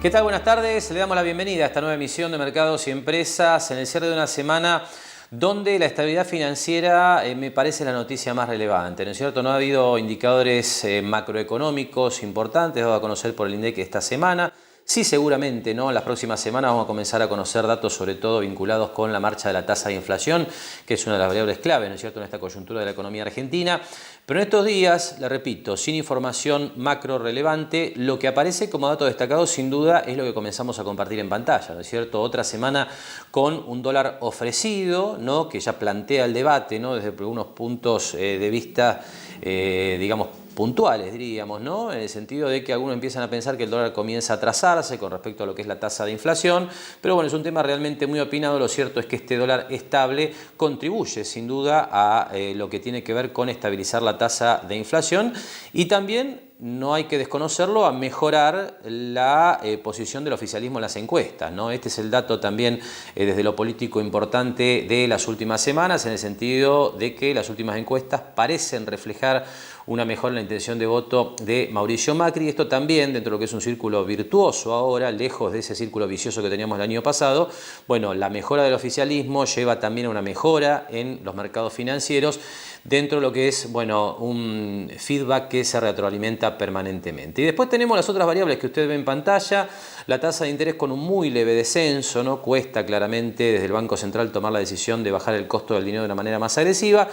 ¿Qué tal? Buenas tardes. Le damos la bienvenida a esta nueva emisión de Mercados y Empresas en el cierre de una semana donde la estabilidad financiera me parece la noticia más relevante, ¿no es cierto? No ha habido indicadores macroeconómicos importantes dados a conocer por el INDEC esta semana. Sí, seguramente, ¿no? En las próximas semanas vamos a comenzar a conocer datos sobre todo vinculados con la marcha de la tasa de inflación, que es una de las variables clave, ¿no es cierto?, en esta coyuntura de la economía argentina. Pero en estos días, le repito, sin información macro relevante, lo que aparece como dato destacado sin duda es lo que comenzamos a compartir en pantalla, ¿no es cierto? Otra semana con un dólar ofrecido, ¿no?, que ya plantea el debate, ¿no?, desde algunos puntos de vista, digamos, puntuales, diríamos, ¿no? En el sentido de que algunos empiezan a pensar que el dólar comienza a atrasarse con respecto a lo que es la tasa de inflación, pero bueno, es un tema realmente muy opinado. Lo cierto es que este dólar estable contribuye sin duda a lo que tiene que ver con estabilizar la tasa de inflación y también, no hay que desconocerlo, a mejorar la posición del oficialismo en las encuestas, ¿no? Este es el dato también desde lo político importante de las últimas semanas, en el sentido de que las últimas encuestas parecen reflejar una mejora en la intención de voto de Mauricio Macri. Esto también dentro de lo que es un círculo virtuoso ahora, lejos de ese círculo vicioso que teníamos el año pasado. Bueno, la mejora del oficialismo lleva también a una mejora en los mercados financieros dentro de lo que es, bueno, un feedback que se retroalimenta permanentemente. Y después tenemos las otras variables que usted ve en pantalla. La tasa de interés con un muy leve descenso, ¿no? Cuesta claramente desde el Banco Central tomar la decisión de bajar el costo del dinero de una manera más agresiva.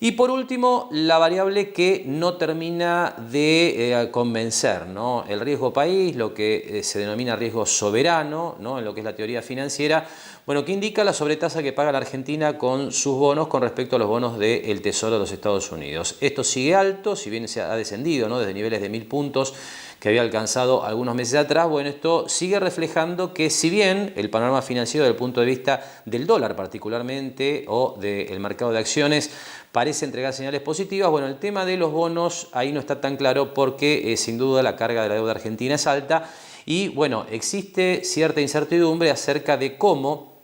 Y por último, la variable que no termina de convencer, ¿no? El riesgo país, lo que se denomina riesgo soberano, ¿no?, en lo que es la teoría financiera, bueno, que indica la sobretasa que paga la Argentina con sus bonos con respecto a los bonos del Tesoro de los Estados Unidos. Esto sigue alto, si bien se ha descendido, ¿no?, desde niveles de 1000 puntos que había alcanzado algunos meses atrás. Bueno, esto sigue reflejando que si bien el panorama financiero desde el punto de vista del dólar particularmente o del mercado de acciones parece entregar señales positivas, bueno, el tema de los bonos ahí no está tan claro porque sin duda la carga de la deuda argentina es alta y bueno, existe cierta incertidumbre acerca de cómo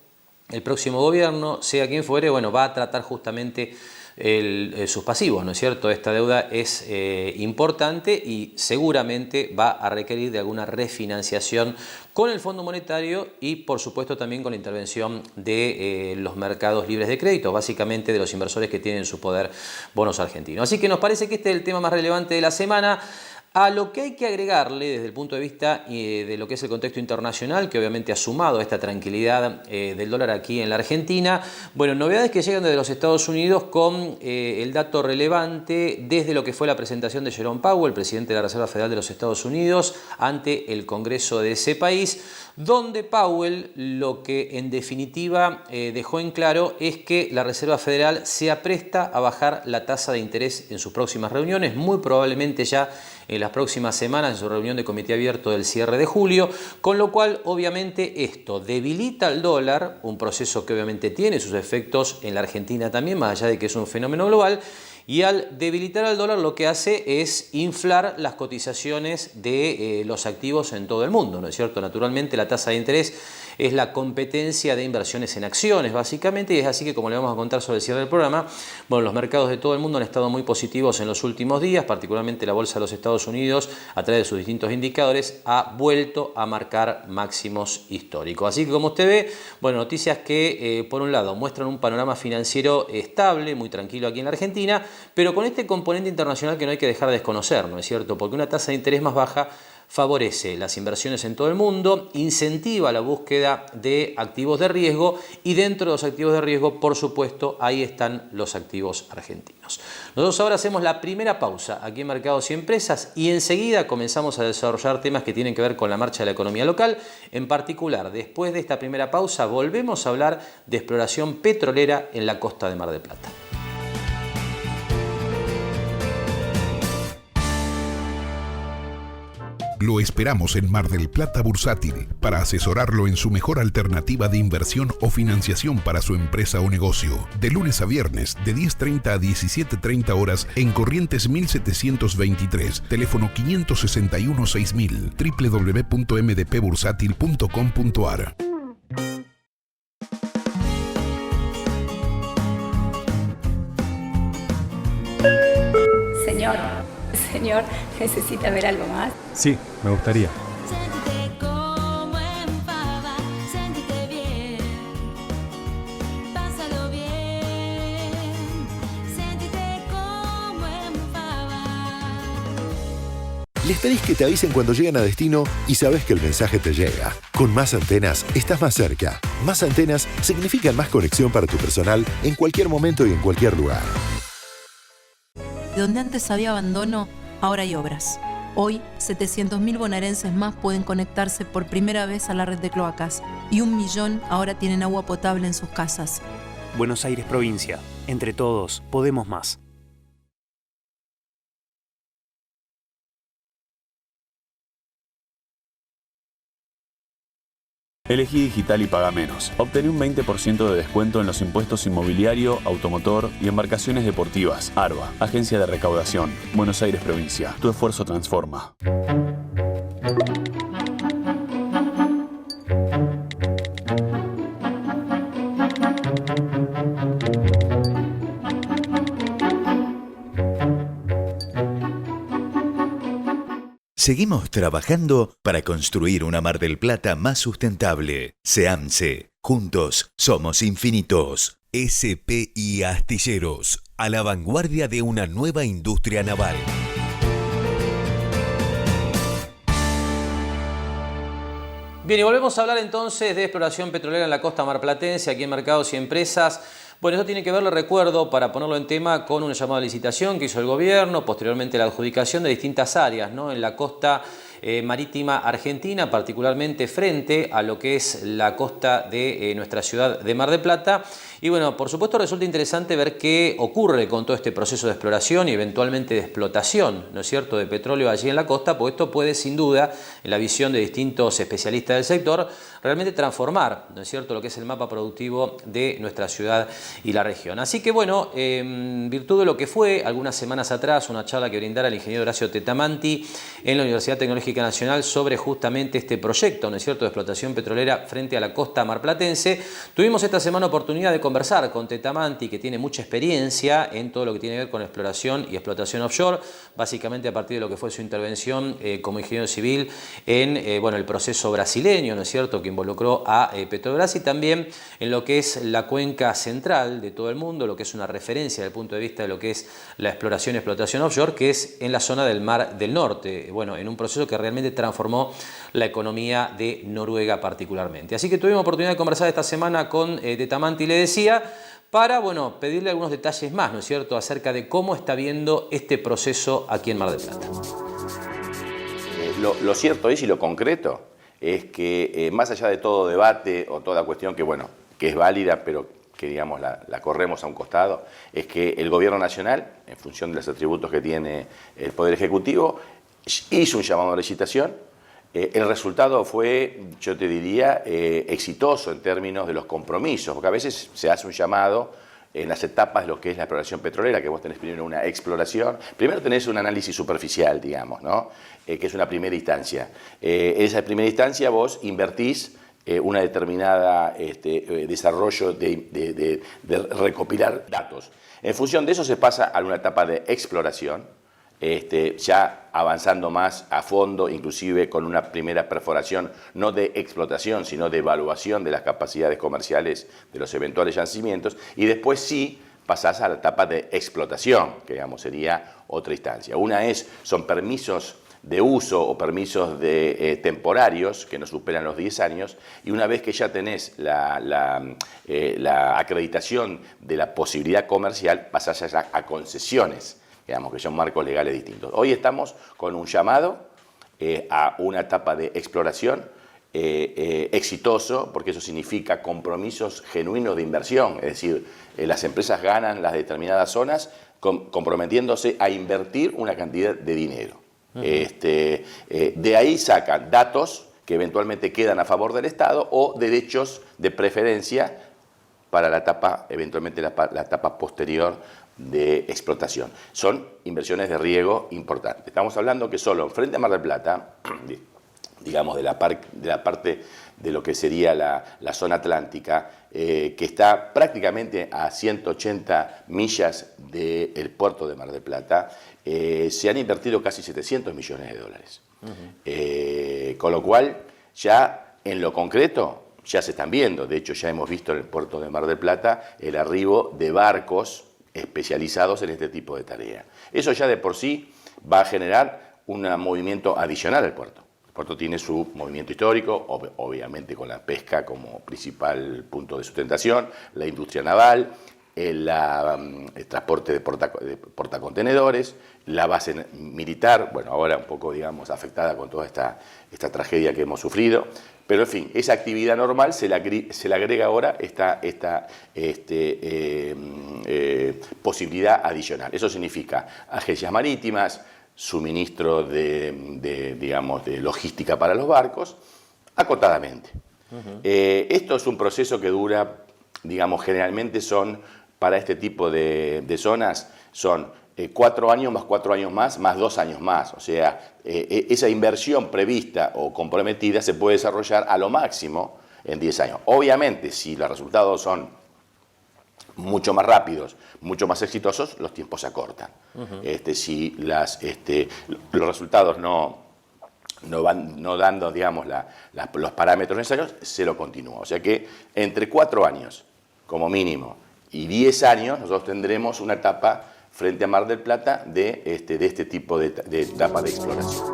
el próximo gobierno, sea quien fuere, bueno, va a tratar justamente sus pasivos, ¿no es cierto? Esta deuda es importante y seguramente va a requerir de alguna refinanciación con el Fondo Monetario y por supuesto también con la intervención de los mercados libres de crédito, básicamente de los inversores que tienen en su poder bonos argentinos. Así que nos parece que este es el tema más relevante de la semana. A lo que hay que agregarle desde el punto de vista de lo que es el contexto internacional, que obviamente ha sumado esta tranquilidad del dólar aquí en la Argentina, bueno, novedades que llegan desde los Estados Unidos con el dato relevante desde lo que fue la presentación de Jerome Powell, presidente de la Reserva Federal de los Estados Unidos, ante el Congreso de ese país, donde Powell lo que en definitiva dejó en claro es que la Reserva Federal se apresta a bajar la tasa de interés en sus próximas reuniones, muy probablemente ya en las próximas semanas en su reunión de comité abierto del cierre de julio, con lo cual obviamente esto debilita al dólar, un proceso que obviamente tiene sus efectos en la Argentina también, más allá de que es un fenómeno global, y al debilitar al dólar lo que hace es inflar las cotizaciones de los activos en todo el mundo, ¿no es cierto? Naturalmente la tasa de interés es la competencia de inversiones en acciones básicamente y es así que, como le vamos a contar sobre el cierre del programa, bueno, los mercados de todo el mundo han estado muy positivos en los últimos días, particularmente la bolsa de los Estados Unidos a través de sus distintos indicadores ha vuelto a marcar máximos históricos. Así que, como usted ve, bueno, noticias que por un lado muestran un panorama financiero estable, muy tranquilo aquí en la Argentina, pero con este componente internacional que no hay que dejar de desconocer, ¿no es cierto? Porque una tasa de interés más baja favorece las inversiones en todo el mundo, incentiva la búsqueda de activos de riesgo y dentro de los activos de riesgo, por supuesto, ahí están los activos argentinos. Nosotros ahora hacemos la primera pausa aquí en Mercados y Empresas y enseguida comenzamos a desarrollar temas que tienen que ver con la marcha de la economía local. En particular, después de esta primera pausa, volvemos a hablar de exploración petrolera en la costa de Mar del Plata. Lo esperamos en Mar del Plata Bursátil para asesorarlo en su mejor alternativa de inversión o financiación para su empresa o negocio. De lunes a viernes, de 10:30 a 17:30 horas en Corrientes 1723, teléfono 561-6000, www.mdpbursátil.com.ar. Señor, ¿necesita ver algo más? Sí, me gustaría. Les pedís que te avisen cuando llegan a destino y sabés que el mensaje te llega. Con Más Antenas estás más cerca. Más antenas significan más conexión para tu personal en cualquier momento y en cualquier lugar. Donde antes había abandono, ahora hay obras. Hoy, 700.000 bonaerenses más pueden conectarse por primera vez a la red de cloacas y 1 millón ahora tienen agua potable en sus casas. Buenos Aires Provincia. Entre todos, podemos más. Elegí digital y paga menos. Obtené un 20% de descuento en los impuestos inmobiliario, automotor y embarcaciones deportivas. ARBA, Agencia de Recaudación. Buenos Aires Provincia. Tu esfuerzo transforma. Seguimos trabajando para construir una Mar del Plata más sustentable. SEAMSE. Juntos somos infinitos. SPI Astilleros. A la vanguardia de una nueva industria naval. Bien, y volvemos a hablar entonces de exploración petrolera en la costa marplatense, aquí en Mercados y Empresas. Bueno, esto tiene que ver, le recuerdo, para ponerlo en tema, con una llamada de licitación que hizo el gobierno, posteriormente la adjudicación de distintas áreas, ¿no?, en la costa marítima argentina, particularmente frente a lo que es la costa de nuestra ciudad de Mar del Plata. Y bueno, por supuesto resulta interesante ver qué ocurre con todo este proceso de exploración y eventualmente de explotación, ¿no es cierto?, de petróleo allí en la costa, porque esto puede sin duda, en la visión de distintos especialistas del sector, realmente transformar, ¿no es cierto?, lo que es el mapa productivo de nuestra ciudad y la región. Así que bueno, en virtud de lo que fue algunas semanas atrás una charla que brindara el ingeniero Horacio Tetamanti en la Universidad Tecnológica Nacional sobre justamente este proyecto, ¿no es cierto?, de explotación petrolera frente a la costa marplatense, tuvimos esta semana oportunidad de conversar con Tetamanti, que tiene mucha experiencia en todo lo que tiene que ver con exploración y explotación offshore, básicamente a partir de lo que fue su intervención como ingeniero civil en bueno, el proceso brasileño, ¿no es cierto?, que involucró a Petrobras, y también en lo que es la cuenca central de todo el mundo, lo que es una referencia desde el punto de vista de lo que es la exploración y explotación offshore, que es en la zona del Mar del Norte, bueno, en un proceso que realmente transformó la economía de Noruega particularmente. Así que tuvimos oportunidad de conversar esta semana con Tetamanti, le decía, para bueno, pedirle algunos detalles más, ¿no es cierto?, acerca de cómo está viendo este proceso aquí en Mar del Plata. Lo cierto es, y lo concreto, es que más allá de todo debate o toda cuestión que, bueno, que es válida, pero que digamos la corremos a un costado, es que el Gobierno Nacional, en función de los atributos que tiene el Poder Ejecutivo, hizo un llamado a licitación. El resultado fue, yo te diría, exitoso en términos de los compromisos, porque a veces se hace un llamado en las etapas de lo que es la exploración petrolera, que vos tenés primero una exploración, primero tenés un análisis superficial, digamos, ¿no?, que es una primera instancia. En esa primera instancia vos invertís una determinada desarrollo de recopilar datos. En función de eso se pasa a una etapa de exploración, ya avanzando más a fondo, inclusive con una primera perforación, no de explotación, sino de evaluación de las capacidades comerciales de los eventuales yacimientos, y después sí pasás a la etapa de explotación, que digamos sería otra instancia. Una son permisos de uso o permisos temporarios que no superan los 10 años, y una vez que ya tenés la acreditación de la posibilidad comercial, pasás ya a concesiones, digamos que son marcos legales distintos. Hoy estamos con un llamado a una etapa de exploración exitoso, porque eso significa compromisos genuinos de inversión, es decir, las empresas ganan las determinadas zonas comprometiéndose a invertir una cantidad de dinero. De ahí sacan datos que eventualmente quedan a favor del Estado o derechos de preferencia para la etapa, eventualmente la etapa posterior de explotación. Son inversiones de riego importantes. Estamos hablando que solo frente a Mar del Plata, digamos de la parte de lo que sería la zona atlántica, que está prácticamente a 180 millas del puerto de Mar del Plata, se han invertido casi 700 millones de dólares. Con lo cual, ya en lo concreto, ya se están viendo. De hecho, ya hemos visto en el puerto de Mar del Plata el arribo de barcos especializados en este tipo de tarea. Eso ya de por sí va a generar un movimiento adicional al puerto. El puerto tiene su movimiento histórico, obviamente con la pesca como principal punto de sustentación, la industria naval, el transporte de portacontenedores, la base militar, bueno, ahora un poco, digamos, afectada con toda esta tragedia que hemos sufrido, pero en fin, esa actividad normal se le agrega ahora esta posibilidad adicional. Eso significa agencias marítimas, suministro digamos, de logística para los barcos, acotadamente. Esto es un proceso que dura, digamos, generalmente para este tipo de zonas, son 4 años más 4 años más 2 años más. O sea, esa inversión prevista o comprometida se puede desarrollar a lo máximo en 10 años. Obviamente, si los resultados son mucho más rápidos, mucho más exitosos, los tiempos se acortan. Si los resultados no dando, digamos, los parámetros necesarios, se lo continúa. O sea que entre 4 años, como mínimo, y 10 años, nosotros tendremos una etapa frente a Mar del Plata de este tipo de etapa de exploración.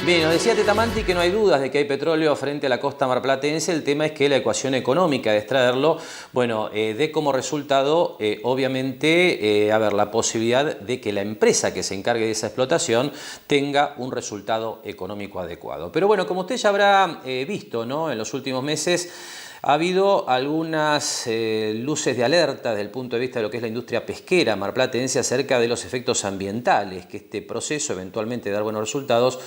Bien, nos decía Tetamanti que no hay dudas de que hay petróleo frente a la costa marplatense. El tema es que la ecuación económica de extraerlo, bueno, dé como resultado, obviamente, la posibilidad de que la empresa que se encargue de esa explotación tenga un resultado económico adecuado. Pero bueno, como usted ya habrá visto, ¿no?, en los últimos meses, ha habido algunas luces de alerta desde el punto de vista de lo que es la industria pesquera marplatense acerca de los efectos ambientales que este proceso, eventualmente de dar buenos resultados,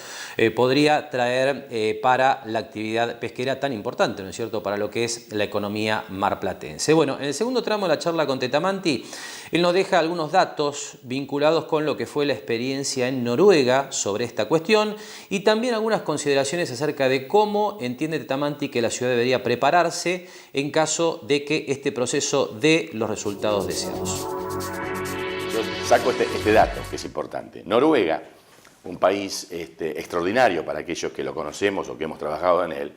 podría traer para la actividad pesquera tan importante, ¿no es cierto?, para lo que es la economía marplatense. Bueno, en el segundo tramo de la charla con Tetamanti, él nos deja algunos datos vinculados con lo que fue la experiencia en Noruega sobre esta cuestión y también algunas consideraciones acerca de cómo entiende Tetamanti que la ciudad debería prepararse en caso de que este proceso dé los resultados deseados. Yo saco este dato que es importante. Noruega, un país extraordinario para aquellos que lo conocemos o que hemos trabajado en él.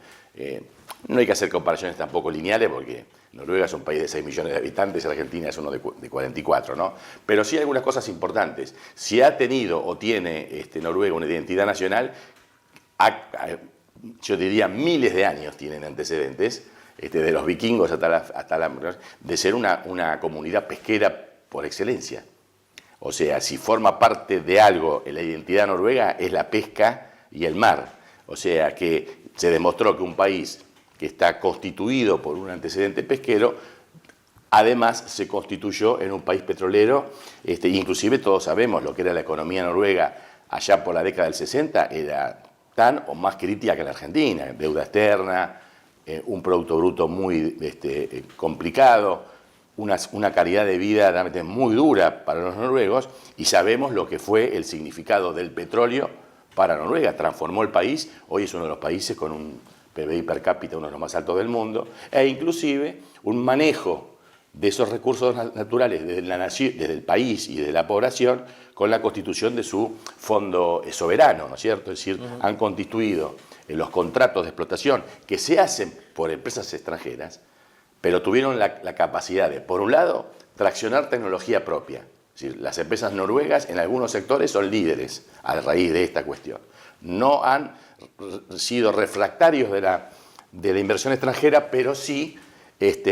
No hay que hacer comparaciones tampoco lineales porque Noruega es un país de 6 millones de habitantes y Argentina es uno de 44, ¿no? Pero sí hay algunas cosas importantes. Si ha tenido o tiene Noruega una identidad nacional, yo diría miles de años tienen antecedentes, de los vikingos de ser una comunidad pesquera por excelencia. O sea, si forma parte de algo en la identidad noruega es la pesca y el mar. O sea, que se demostró que un país que está constituido por un antecedente pesquero, además se constituyó en un país petrolero. Inclusive todos sabemos lo que era la economía noruega allá por la década del 60, era tan o más crítica que la Argentina, deuda externa, un producto bruto muy complicado, una calidad de vida realmente muy dura para los noruegos, y sabemos lo que fue el significado del petróleo para Noruega. Transformó el país, hoy es uno de los países con un PBI per cápita uno de los más altos del mundo, e inclusive un manejo de esos recursos naturales desde el país y de la población con la constitución de su fondo soberano, ¿no es cierto? Es decir, han constituido los contratos de explotación que se hacen por empresas extranjeras, pero tuvieron la capacidad de, por un lado, traccionar tecnología propia. Es decir, las empresas noruegas en algunos sectores son líderes a raíz de esta cuestión. No han sido refractarios de la inversión extranjera, pero sí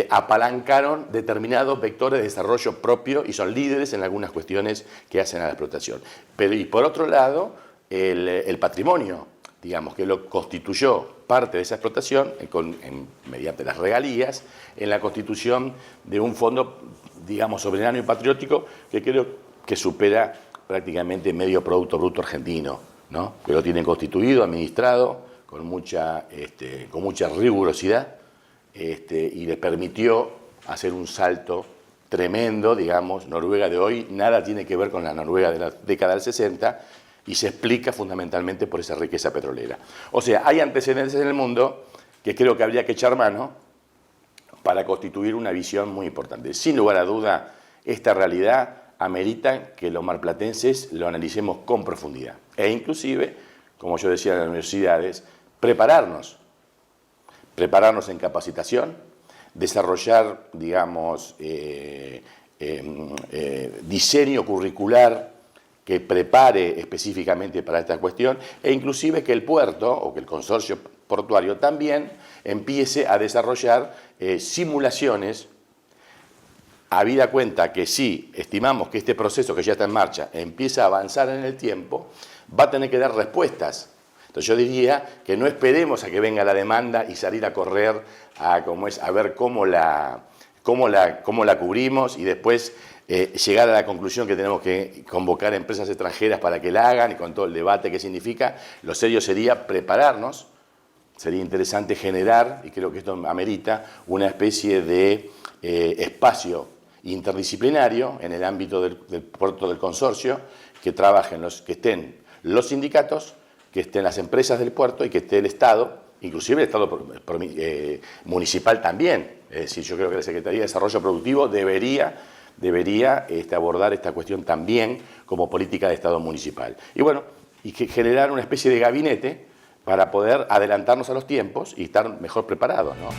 apalancaron determinados vectores de desarrollo propio y son líderes en algunas cuestiones que hacen a la explotación. Y por otro lado, el patrimonio, digamos, que lo constituyó parte de esa explotación mediante las regalías en la constitución de un fondo, digamos, soberano y patriótico que creo que supera prácticamente medio Producto Bruto argentino, ¿no? Que lo tienen constituido, administrado con mucha rigurosidad y les permitió hacer un salto tremendo, digamos. Noruega de hoy nada tiene que ver con la Noruega de la década del 60 y se explica fundamentalmente por esa riqueza petrolera. O sea, hay antecedentes en el mundo que creo que habría que echar mano para constituir una visión muy importante. Sin lugar a duda, esta realidad amerita que los marplatenses lo analicemos con profundidad. E inclusive, como yo decía en las universidades, prepararnos en capacitación, desarrollar, digamos, diseño curricular que prepare específicamente para esta cuestión, e inclusive que el puerto o que el consorcio portuario también empiece a desarrollar simulaciones, habida cuenta que si estimamos que este proceso que ya está en marcha empieza a avanzar en el tiempo, va a tener que dar respuestas. Entonces yo diría que no esperemos a que venga la demanda y salir a correr a ver cómo la cubrimos y después llegar a la conclusión que tenemos que convocar a empresas extranjeras para que la hagan, y con todo el debate que significa. Lo serio sería prepararnos. Sería interesante generar, y creo que esto amerita, una especie de espacio interdisciplinario en el ámbito del puerto del consorcio, que estén los sindicatos, que estén las empresas del puerto y que esté el Estado, inclusive el Estado municipal también. Es decir, yo creo que la Secretaría de Desarrollo Productivo debería abordar esta cuestión también como política de Estado municipal. Y bueno, y que generar una especie de gabinete para poder adelantarnos a los tiempos y estar mejor preparados, ¿no?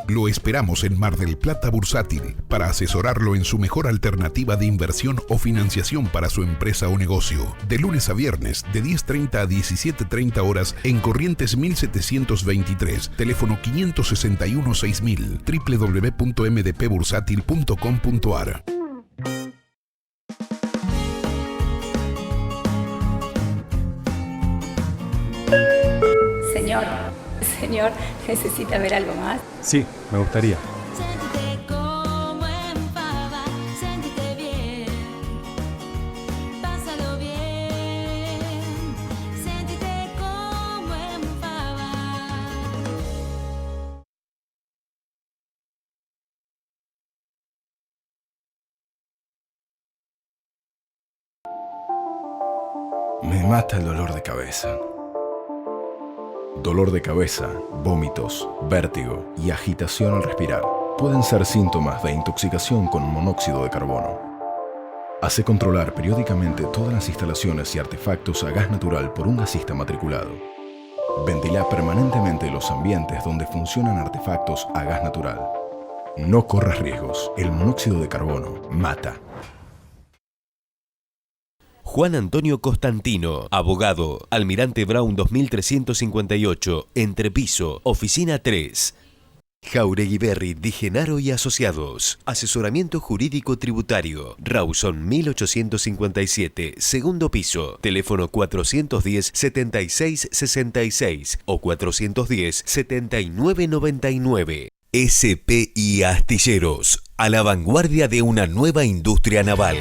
Lo esperamos en Mar del Plata Bursátil para asesorarlo en su mejor alternativa de inversión o financiación para su empresa o negocio. De lunes a viernes, de 10:30 a 17:30 horas en Corrientes 1723, teléfono 561-6000, www.mdpbursátil.com.ar. Señor, ¿necesita ver algo más? Sí, me gustaría. Séntete como en Fava, séntete bien, pásalo bien, séntete como en Fava. Me mata el dolor de cabeza. Dolor de cabeza, vómitos, vértigo y agitación al respirar pueden ser síntomas de intoxicación con monóxido de carbono. Hace controlar periódicamente todas las instalaciones y artefactos a gas natural por un gasista matriculado. Ventila permanentemente los ambientes donde funcionan artefactos a gas natural. No corras riesgos. El monóxido de carbono mata. Juan Antonio Costantino, abogado, Almirante Brown 2358, Entrepiso, Oficina 3. Jauregui Berry, Di Genaro y Asociados. Asesoramiento jurídico tributario. Rawson 1857, segundo piso. Teléfono 410-7666 o 410-7999. SPI Astilleros, a la vanguardia de una nueva industria naval.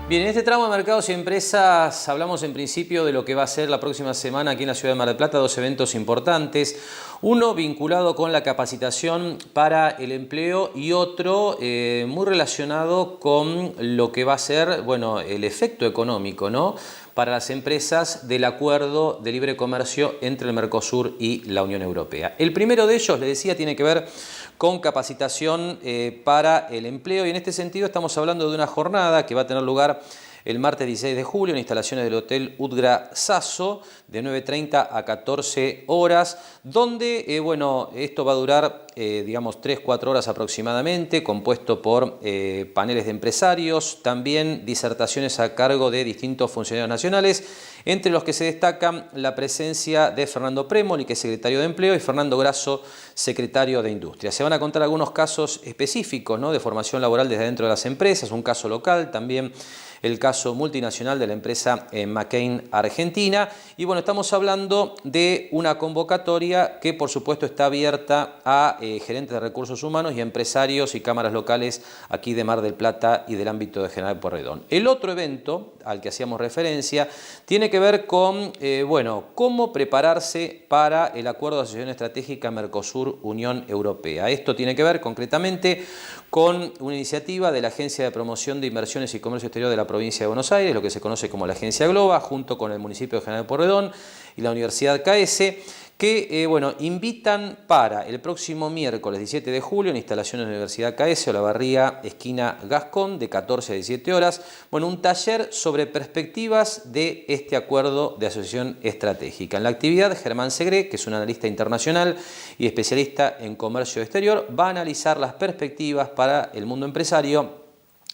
Bien, en este tramo de mercados y empresas hablamos en principio de lo que va a ser la próxima semana aquí en la ciudad de Mar del Plata, dos eventos importantes. Uno vinculado con la capacitación para el empleo y otro muy relacionado con lo que va a ser, bueno, el efecto económico, ¿no?, para las empresas del acuerdo de libre comercio entre el Mercosur y la Unión Europea. El primero de ellos, les decía, tiene que ver con capacitación para el empleo, y en este sentido estamos hablando de una jornada que va a tener lugar el martes 16 de julio en instalaciones del Hotel Udgra Sasso de 9:30 a 14 horas, donde, bueno, esto va a durar, digamos, 3-4 horas aproximadamente, compuesto por paneles de empresarios, también disertaciones a cargo de distintos funcionarios nacionales, entre los que se destacan la presencia de Fernando Premoli, que es secretario de Empleo, y Fernando Grasso, secretario de Industria. Se van a contar algunos casos específicos, ¿no?, de formación laboral desde dentro de las empresas, un caso local, también el caso multinacional de la empresa McCain Argentina. Y bueno, estamos hablando de una convocatoria que por supuesto está abierta a gerentes de recursos humanos y empresarios y cámaras locales aquí de Mar del Plata y del ámbito de General Pueyrredón. El otro evento al que hacíamos referencia tiene que ver con, bueno, cómo prepararse para el Acuerdo de Asociación Estratégica Mercosur-Unión Europea. Esto tiene que ver concretamente con una iniciativa de la Agencia de Promoción de Inversiones y Comercio Exterior de la provincia de Buenos Aires, lo que se conoce como la Agencia Globa, junto con el municipio de General Pueyrredón y la Universidad KS, que bueno, invitan para el próximo miércoles 17 de julio en instalaciones de la Universidad KS, Olavarría, esquina Gascón, de 14 a 17 horas, bueno, un taller sobre perspectivas de este acuerdo de asociación estratégica. En la actividad, Germán Segré, que es un analista internacional y especialista en comercio exterior, va a analizar las perspectivas para el mundo empresario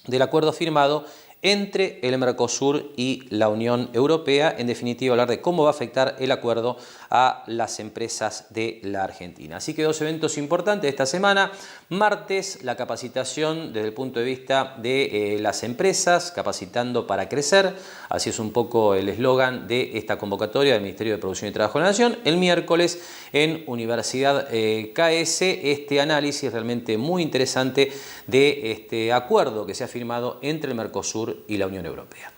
del acuerdo firmado entre el Mercosur y la Unión Europea. En definitiva, hablar de cómo va a afectar el acuerdo a las empresas de la Argentina. Así que 2 eventos importantes esta semana. Martes, la capacitación desde el punto de vista de las empresas, capacitando para crecer. Así es un poco el eslogan de esta convocatoria del Ministerio de Producción y Trabajo de la Nación. El miércoles, en Universidad KS, este análisis realmente muy interesante de este acuerdo que se ha firmado entre el Mercosur y la Unión Europea.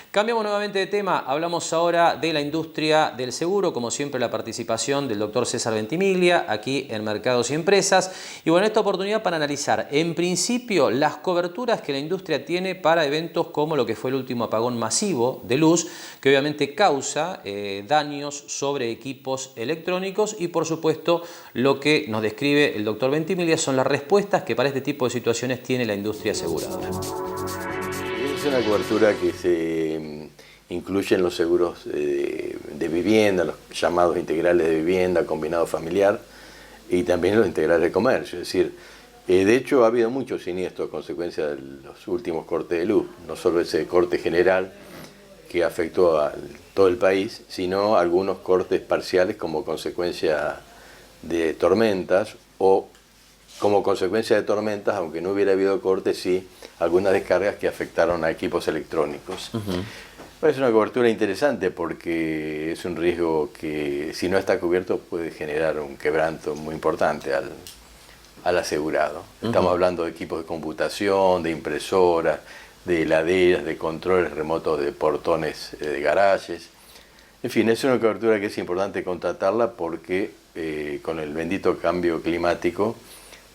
Cambiamos nuevamente de tema, hablamos ahora de la industria del seguro, como siempre la participación del doctor César Ventimiglia aquí en Mercados y Empresas. Y bueno, esta oportunidad para analizar en principio las coberturas que la industria tiene para eventos como lo que fue el último apagón masivo de luz, que obviamente causa daños sobre equipos electrónicos, y por supuesto lo que nos describe el doctor Ventimiglia son las respuestas que para este tipo de situaciones tiene la industria aseguradora. Es una cobertura que se incluye en los seguros de vivienda, los llamados integrales de vivienda, combinado familiar, y también los integrales de comercio. Es decir, de hecho ha habido muchos siniestros a consecuencia de los últimos cortes de luz, no solo ese corte general que afectó a todo el país, sino algunos cortes parciales como consecuencia de tormentas, o como consecuencia de tormentas, aunque no hubiera habido cortes, sí algunas descargas que afectaron a equipos electrónicos. Es una cobertura interesante porque es un riesgo que, si no está cubierto, puede generar un quebranto muy importante al asegurado. Estamos hablando de equipos de computación, de impresoras, de heladeras, de controles remotos de portones de garajes. En fin, es una cobertura que es importante contratarla porque con el bendito cambio climático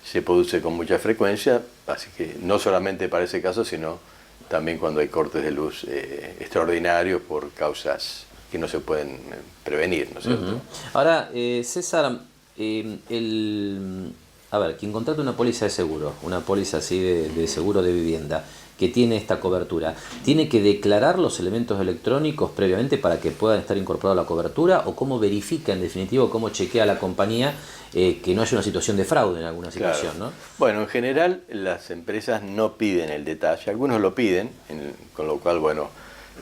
se produce con mucha frecuencia, así que no solamente para ese caso, sino también cuando hay cortes de luz extraordinarios por causas que no se pueden prevenir, ¿no es cierto? Ahora, César, a ver, quien contrata una póliza de seguro, una póliza así de seguro de vivienda, que tiene esta cobertura, ¿tiene que declarar los elementos electrónicos previamente para que puedan estar incorporados a la cobertura? ¿O cómo verifica, en definitiva, cómo chequea la compañía que no haya una situación de fraude en alguna situación? Claro. ¿No? Bueno, en general las empresas no piden el detalle, algunos lo piden, con lo cual, bueno,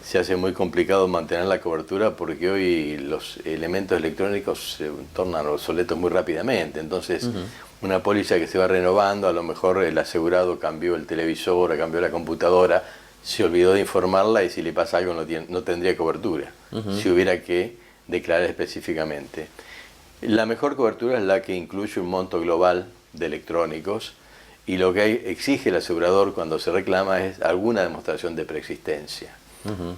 se hace muy complicado mantener la cobertura porque hoy los elementos electrónicos se tornan obsoletos muy rápidamente. Entonces, una póliza que se va renovando, a lo mejor el asegurado cambió el televisor, cambió la computadora, se olvidó de informarla, y si le pasa algo no tendría cobertura, si hubiera que declarar específicamente. La mejor cobertura es la que incluye un monto global de electrónicos, y lo que exige el asegurador cuando se reclama es alguna demostración de preexistencia.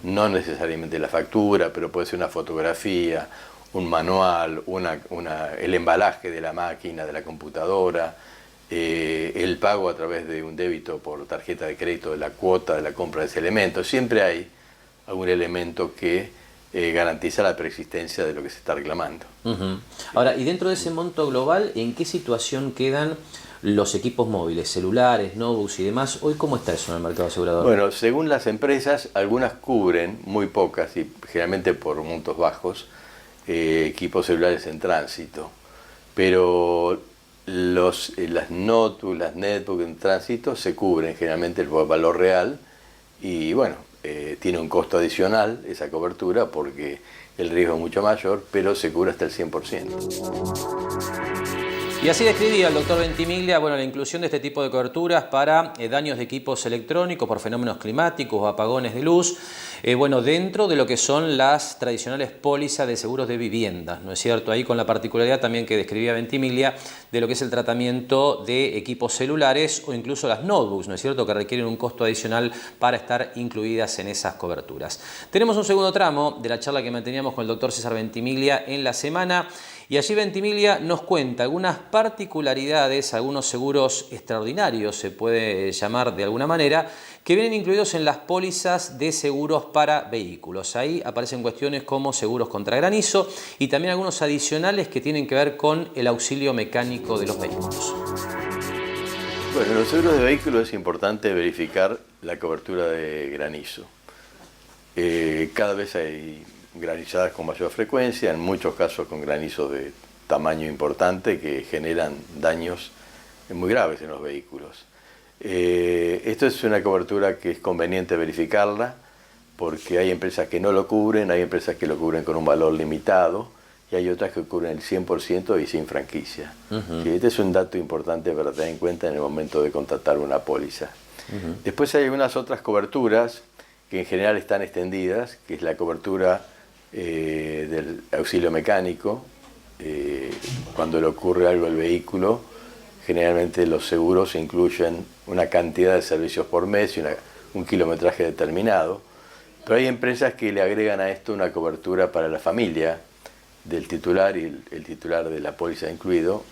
No necesariamente la factura, pero puede ser una fotografía, un manual, el embalaje de la máquina, de la computadora, el pago a través de un débito por tarjeta de crédito de la cuota de la compra de ese elemento. Siempre hay algún elemento que garantiza la preexistencia de lo que se está reclamando. Ahora, y dentro de ese monto global, ¿en qué situación quedan los equipos móviles, celulares, notebooks y demás? Hoy, ¿cómo está eso en el mercado asegurador? Bueno, según las empresas, algunas cubren, muy pocas, y generalmente por montos bajos, equipos celulares en tránsito. Pero las notebooks, las netbooks en tránsito se cubren generalmente el valor real, y bueno, tiene un costo adicional esa cobertura porque el riesgo es mucho mayor, pero se cubre hasta el 100%. Y así describía el doctor Ventimiglia, bueno, la inclusión de este tipo de coberturas para daños de equipos electrónicos por fenómenos climáticos o apagones de luz, bueno, dentro de lo que son las tradicionales pólizas de seguros de vivienda, ¿no es cierto? Ahí con la particularidad también que describía Ventimiglia de lo que es el tratamiento de equipos celulares o incluso las notebooks, ¿no es cierto?, que requieren un costo adicional para estar incluidas en esas coberturas. Tenemos un segundo tramo de la charla que manteníamos con el doctor César Ventimiglia en la semana. Y allí Ventimiglia nos cuenta algunas particularidades, algunos seguros extraordinarios, se puede llamar de alguna manera, que vienen incluidos en las pólizas de seguros para vehículos. Ahí aparecen cuestiones como seguros contra granizo y también algunos adicionales que tienen que ver con el auxilio mecánico de los vehículos. Bueno, en los seguros de vehículos es importante verificar la cobertura de granizo. Cada vez hay granizadas con mayor frecuencia, en muchos casos con granizos de tamaño importante que generan daños muy graves en los vehículos. Esto es una cobertura que es conveniente verificarla porque hay empresas que no lo cubren, hay empresas que lo cubren con un valor limitado y hay otras que cubren el 100% y sin franquicia. Sí, este es un dato importante para tener en cuenta en el momento de contratar una póliza. Después hay algunas otras coberturas que en general están extendidas, que es la cobertura del auxilio mecánico. Cuando le ocurre algo al vehículo, generalmente los seguros incluyen una cantidad de servicios por mes y un kilometraje determinado, pero hay empresas que le agregan a esto una cobertura para la familia del titular y el titular de la póliza incluido,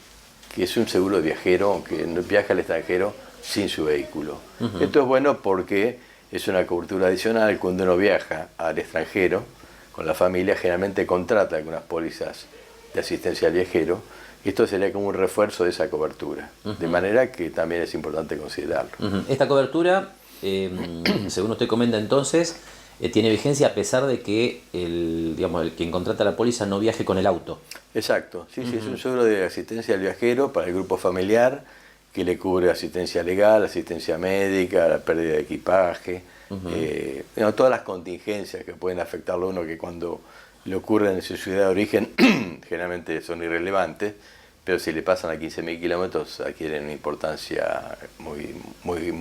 que es un seguro de viajero, aunque viaja al extranjero sin su vehículo. Esto es bueno porque es una cobertura adicional. Cuando uno viaja al extranjero con la familia, generalmente contrata algunas pólizas de asistencia al viajero, y esto sería como un refuerzo de esa cobertura, de manera que también es importante considerarlo. Esta cobertura, según usted comenta entonces, tiene vigencia a pesar de que el quien contrata la póliza no viaje con el auto. Exacto, sí, es un seguro de asistencia al viajero para el grupo familiar que le cubre asistencia legal, asistencia médica, la pérdida de equipaje, todas las contingencias que pueden afectarlo a uno, que cuando le ocurren en su ciudad de origen generalmente son irrelevantes, pero si le pasan a 15.000 kilómetros adquieren una importancia muy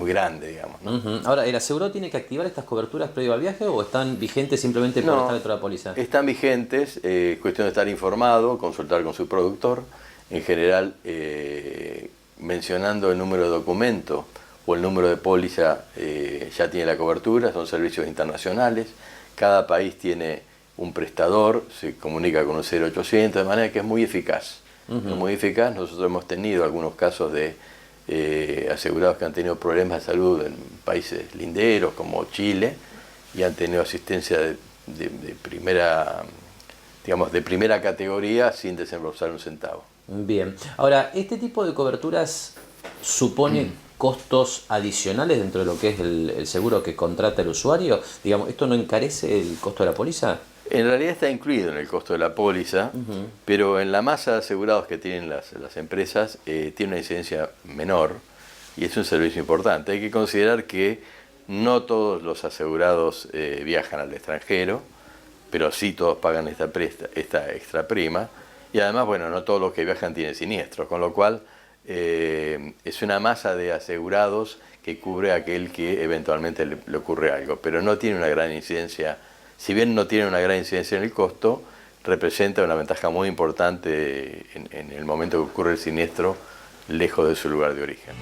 grande, digamos. Ahora, ¿el asegurado tiene que activar estas coberturas previo al viaje o están vigentes simplemente por estar dentro de la póliza? Están vigentes, cuestión de estar informado, consultar con su productor, en general mencionando el número de documento o el número de póliza ya tiene la cobertura, son servicios internacionales, cada país tiene un prestador, se comunica con un 0800, de manera que es muy eficaz. Es muy eficaz. Nosotros hemos tenido algunos casos de asegurados que han tenido problemas de salud en países linderos como Chile y han tenido asistencia de primera, digamos, de primera categoría sin desembolsar un centavo. Bien. Ahora, ¿este tipo de coberturas supone costos adicionales dentro de lo que es el seguro que contrata el usuario? Digamos, ¿esto no encarece el costo de la póliza? En realidad está incluido en el costo de la póliza, pero en la masa de asegurados que tienen las empresas tiene una incidencia menor y es un servicio importante. Hay que considerar que no todos los asegurados viajan al extranjero, pero sí todos pagan esta extra prima, y además, bueno, no todos los que viajan tienen siniestros, con lo cual es una masa de asegurados que cubre a aquel que eventualmente le ocurre algo, pero no tiene una gran incidencia. Si bien no tiene una gran incidencia en el costo, representa una ventaja muy importante en el momento que ocurre el siniestro lejos de su lugar de origen.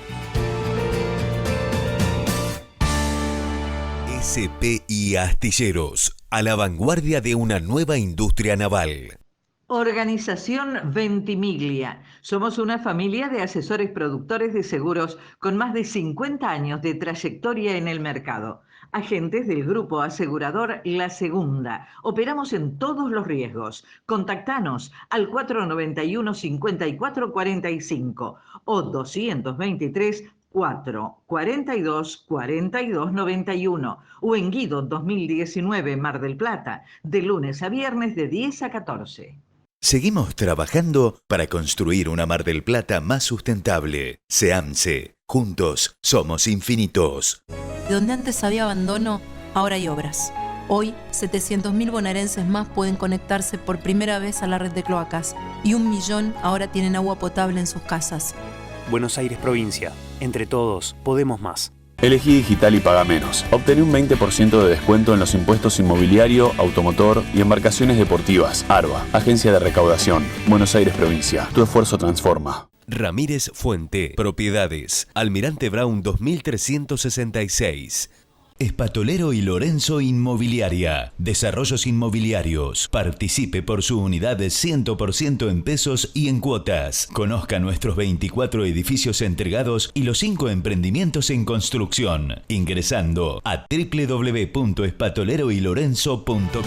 SPI Astilleros, a la vanguardia de una nueva industria naval. Organización Ventimiglia. Somos una familia de asesores productores de seguros con más de 50 años de trayectoria en el mercado. Agentes del grupo asegurador La Segunda. Operamos en todos los riesgos. Contactanos al 491-5445 o 223 4 42 42 91 o en Guido 2019 Mar del Plata, de lunes a viernes de 10 a 14. Seguimos trabajando para construir una Mar del Plata más sustentable. SEAMSE. Juntos somos infinitos. Donde antes había abandono, ahora hay obras. Hoy, 700.000 bonaerenses más pueden conectarse por primera vez a la red de cloacas y 1 millón ahora tienen agua potable en sus casas. Buenos Aires Provincia. Entre todos, podemos más. Elegí digital y paga menos. Obtené un 20% de descuento en los impuestos inmobiliario, automotor y embarcaciones deportivas. ARBA, Agencia de Recaudación. Buenos Aires Provincia. Tu esfuerzo transforma. Ramírez Fuente, Propiedades, Almirante Brown 2366. Espatolero y Lorenzo Inmobiliaria. Desarrollos inmobiliarios. Participe por su unidad de 100% en pesos y en cuotas. Conozca nuestros 24 edificios entregados y los 5 emprendimientos en construcción. Ingresando a www.espatoleroylorenzo.com.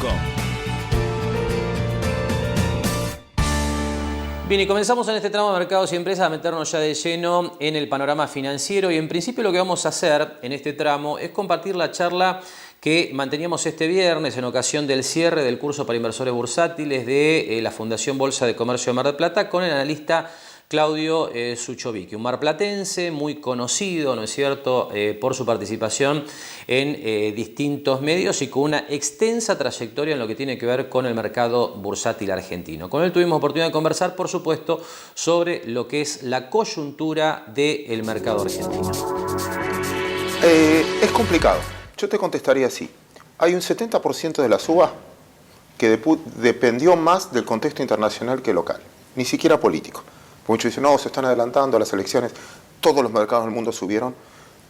Bien, y comenzamos en este tramo de Mercados y Empresas a meternos ya de lleno en el panorama financiero y en principio lo que vamos a hacer en este tramo es compartir la charla que manteníamos este viernes en ocasión del cierre del curso para inversores bursátiles de la Fundación Bolsa de Comercio de Mar del Plata con el analista Claudio Suchovicki, un marplatense muy conocido, ¿no es cierto?, por su participación en distintos medios y con una extensa trayectoria en lo que tiene que ver con el mercado bursátil argentino. Con él tuvimos oportunidad de conversar, por supuesto, sobre lo que es la coyuntura del mercado argentino. Es complicado. Yo te contestaría así. Hay un 70% de la suba que dependió más del contexto internacional que local, ni siquiera político. Muchos dicen, no, se están adelantando a las elecciones. Todos los mercados del mundo subieron,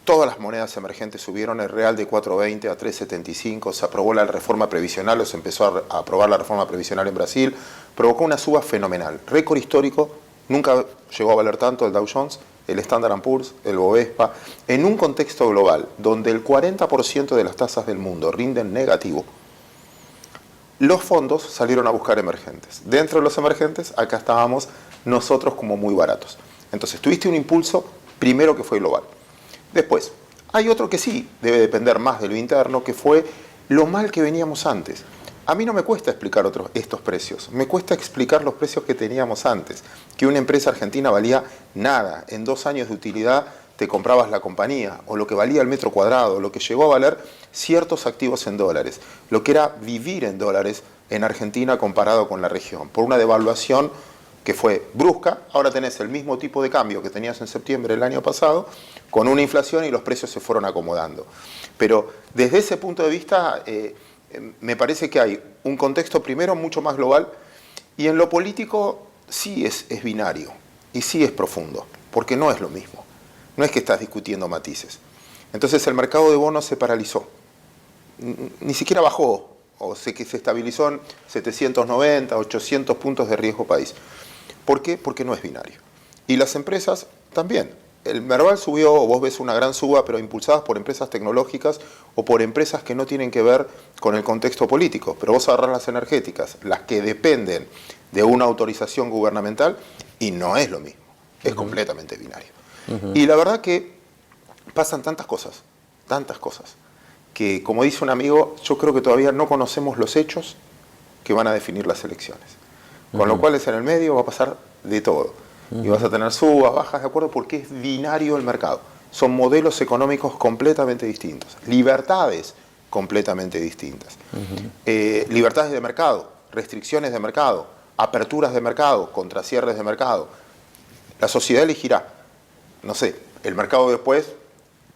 todas las monedas emergentes subieron, el real de 4.20 a 3.75, se aprobó la reforma previsional, o se empezó a aprobar la reforma previsional en Brasil, provocó una suba fenomenal, récord histórico, nunca llegó a valer tanto el Dow Jones, el Standard & Poor's, el Bovespa, en un contexto global donde el 40% de las tasas del mundo rinden negativo. Los fondos salieron a buscar emergentes. Dentro de los emergentes, acá estábamos nosotros como muy baratos. Entonces, tuviste un impulso primero que fue global. Después, hay otro que sí debe depender más de lo interno, que fue lo mal que veníamos antes. A mí no me cuesta explicar estos precios, me cuesta explicar los precios que teníamos antes. Que una empresa argentina valía nada, en 2 años de utilidad te comprabas la compañía, o lo que valía el metro cuadrado, lo que llegó a valer ciertos activos en dólares, lo que era vivir en dólares en Argentina comparado con la región, por una devaluación que fue brusca. Ahora tenés el mismo tipo de cambio que tenías en septiembre del año pasado, con una inflación y los precios se fueron acomodando. Pero desde ese punto de vista, me parece que hay un contexto primero mucho más global, y en lo político sí es binario, y sí es profundo, porque no es lo mismo. No es que estás discutiendo matices. Entonces el mercado de bonos se paralizó. Ni siquiera bajó, que se estabilizó en 790, 800 puntos de riesgo país. ¿Por qué? Porque no es binario. Y las empresas también. El Merval subió, vos ves una gran suba, pero impulsadas por empresas tecnológicas o por empresas que no tienen que ver con el contexto político. Pero vos agarrás las energéticas, las que dependen de una autorización gubernamental, y no es lo mismo. Es completamente binario. Y la verdad que pasan tantas cosas, que como dice un amigo, yo creo que todavía no conocemos los hechos que van a definir las elecciones. Con lo cual en el medio va a pasar de todo. Y vas a tener subas, bajas, ¿de acuerdo? Porque es binario el mercado. Son modelos económicos completamente distintos, libertades completamente distintas. Libertades de mercado, restricciones de mercado, aperturas de mercado, contracierres de mercado. La sociedad elegirá. No sé, el mercado después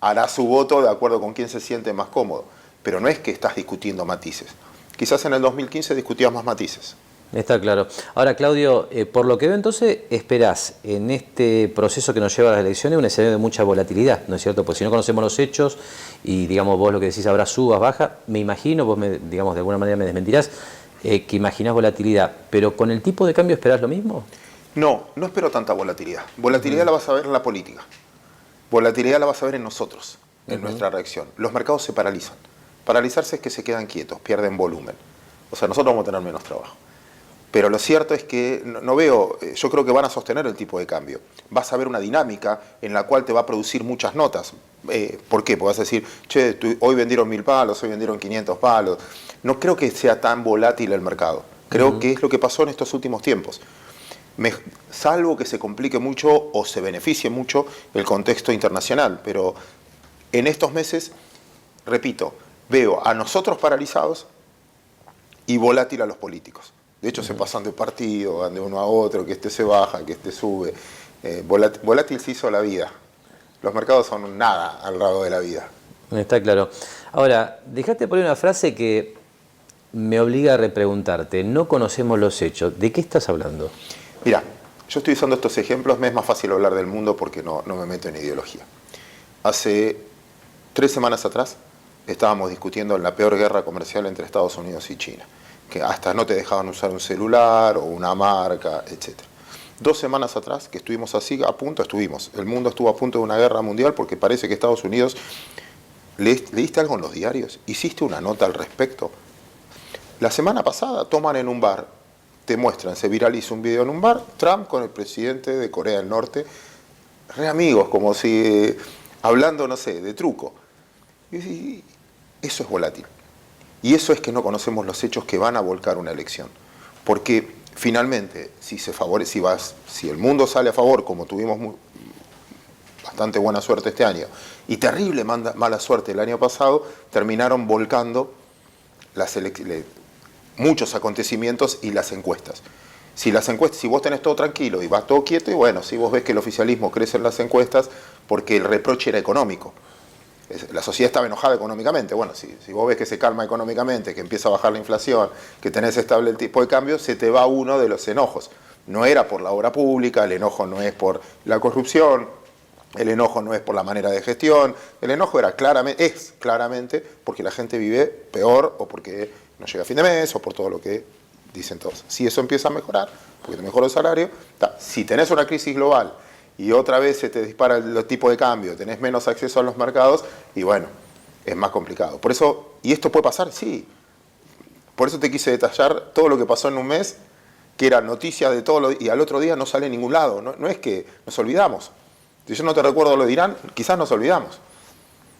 hará su voto de acuerdo con quién se siente más cómodo. Pero no es que estás discutiendo matices. Quizás en el 2015 discutías más matices. Está claro. Ahora, Claudio, por lo que veo entonces, esperás en este proceso que nos lleva a las elecciones un escenario de mucha volatilidad, ¿no es cierto? Porque si no conocemos los hechos y, digamos, vos lo que decís habrá subas, bajas, me imagino, vos, digamos, de alguna manera me desmentirás, que imaginás volatilidad. ¿Pero con el tipo de cambio esperás lo mismo? No, no espero tanta volatilidad. Volatilidad la vas a ver en la política. Volatilidad la vas a ver en nosotros, en nuestra reacción. Los mercados se paralizan. Paralizarse es que se quedan quietos, pierden volumen. O sea, nosotros vamos a tener menos trabajo. Pero lo cierto es que no veo, yo creo que van a sostener el tipo de cambio. Vas a ver una dinámica en la cual te va a producir muchas notas. ¿Por qué? Porque vas a decir, che, hoy vendieron 1000 palos, hoy vendieron 500 palos. No creo que sea tan volátil el mercado. Creo que es lo que pasó en estos últimos tiempos. Salvo que se complique mucho o se beneficie mucho el contexto internacional. Pero en estos meses, repito, veo a nosotros paralizados y volátil a los políticos. De hecho, se pasan de partido, van de uno a otro, que este se baja, que este sube. Volátil se hizo la vida. Los mercados son nada al lado de la vida. Está claro. Ahora, dejaste por ahí una frase que me obliga a repreguntarte. No conocemos los hechos. ¿De qué estás hablando? Mira, yo estoy usando estos ejemplos, me es más fácil hablar del mundo porque no me meto en ideología. Hace 3 semanas atrás estábamos discutiendo la peor guerra comercial entre Estados Unidos y China, que hasta no te dejaban usar un celular o una marca, etc. 2 semanas atrás, que estuvimos así, el mundo estuvo a punto de una guerra mundial porque parece que Estados Unidos... ¿Leíste algo en los diarios? ¿Hiciste una nota al respecto? La semana pasada toman en un bar, te muestran, se viraliza un video en un bar, Trump con el presidente de Corea del Norte, re amigos, como si hablando, no sé, de truco. Y eso es volátil. Y eso es que no conocemos los hechos que van a volcar una elección. Porque finalmente, si el mundo sale a favor, como tuvimos bastante buena suerte este año, y terrible mala suerte el año pasado, terminaron volcando muchos acontecimientos y las encuestas. Si vos tenés todo tranquilo y vas todo quieto, y bueno, si vos ves que el oficialismo crece en las encuestas, porque el reproche era económico. La sociedad estaba enojada económicamente. Bueno, si vos ves que se calma económicamente, que empieza a bajar la inflación, que tenés estable el tipo de cambio, se te va uno de los enojos. No era por la obra pública, el enojo no es por la corrupción, el enojo no es por la manera de gestión, el enojo es claramente porque la gente vive peor o porque no llega a fin de mes o por todo lo que dicen todos. Si eso empieza a mejorar, porque te mejora el salario, si tenés una crisis global y otra vez se te dispara el tipo de cambio, tenés menos acceso a los mercados y bueno, es más complicado. Por eso, ¿y esto puede pasar? Sí. Por eso te quise detallar todo lo que pasó en un mes, que era noticia de todo y al otro día no sale en ningún lado. No es que nos olvidamos. Si yo no te recuerdo lo de Irán, quizás nos olvidamos.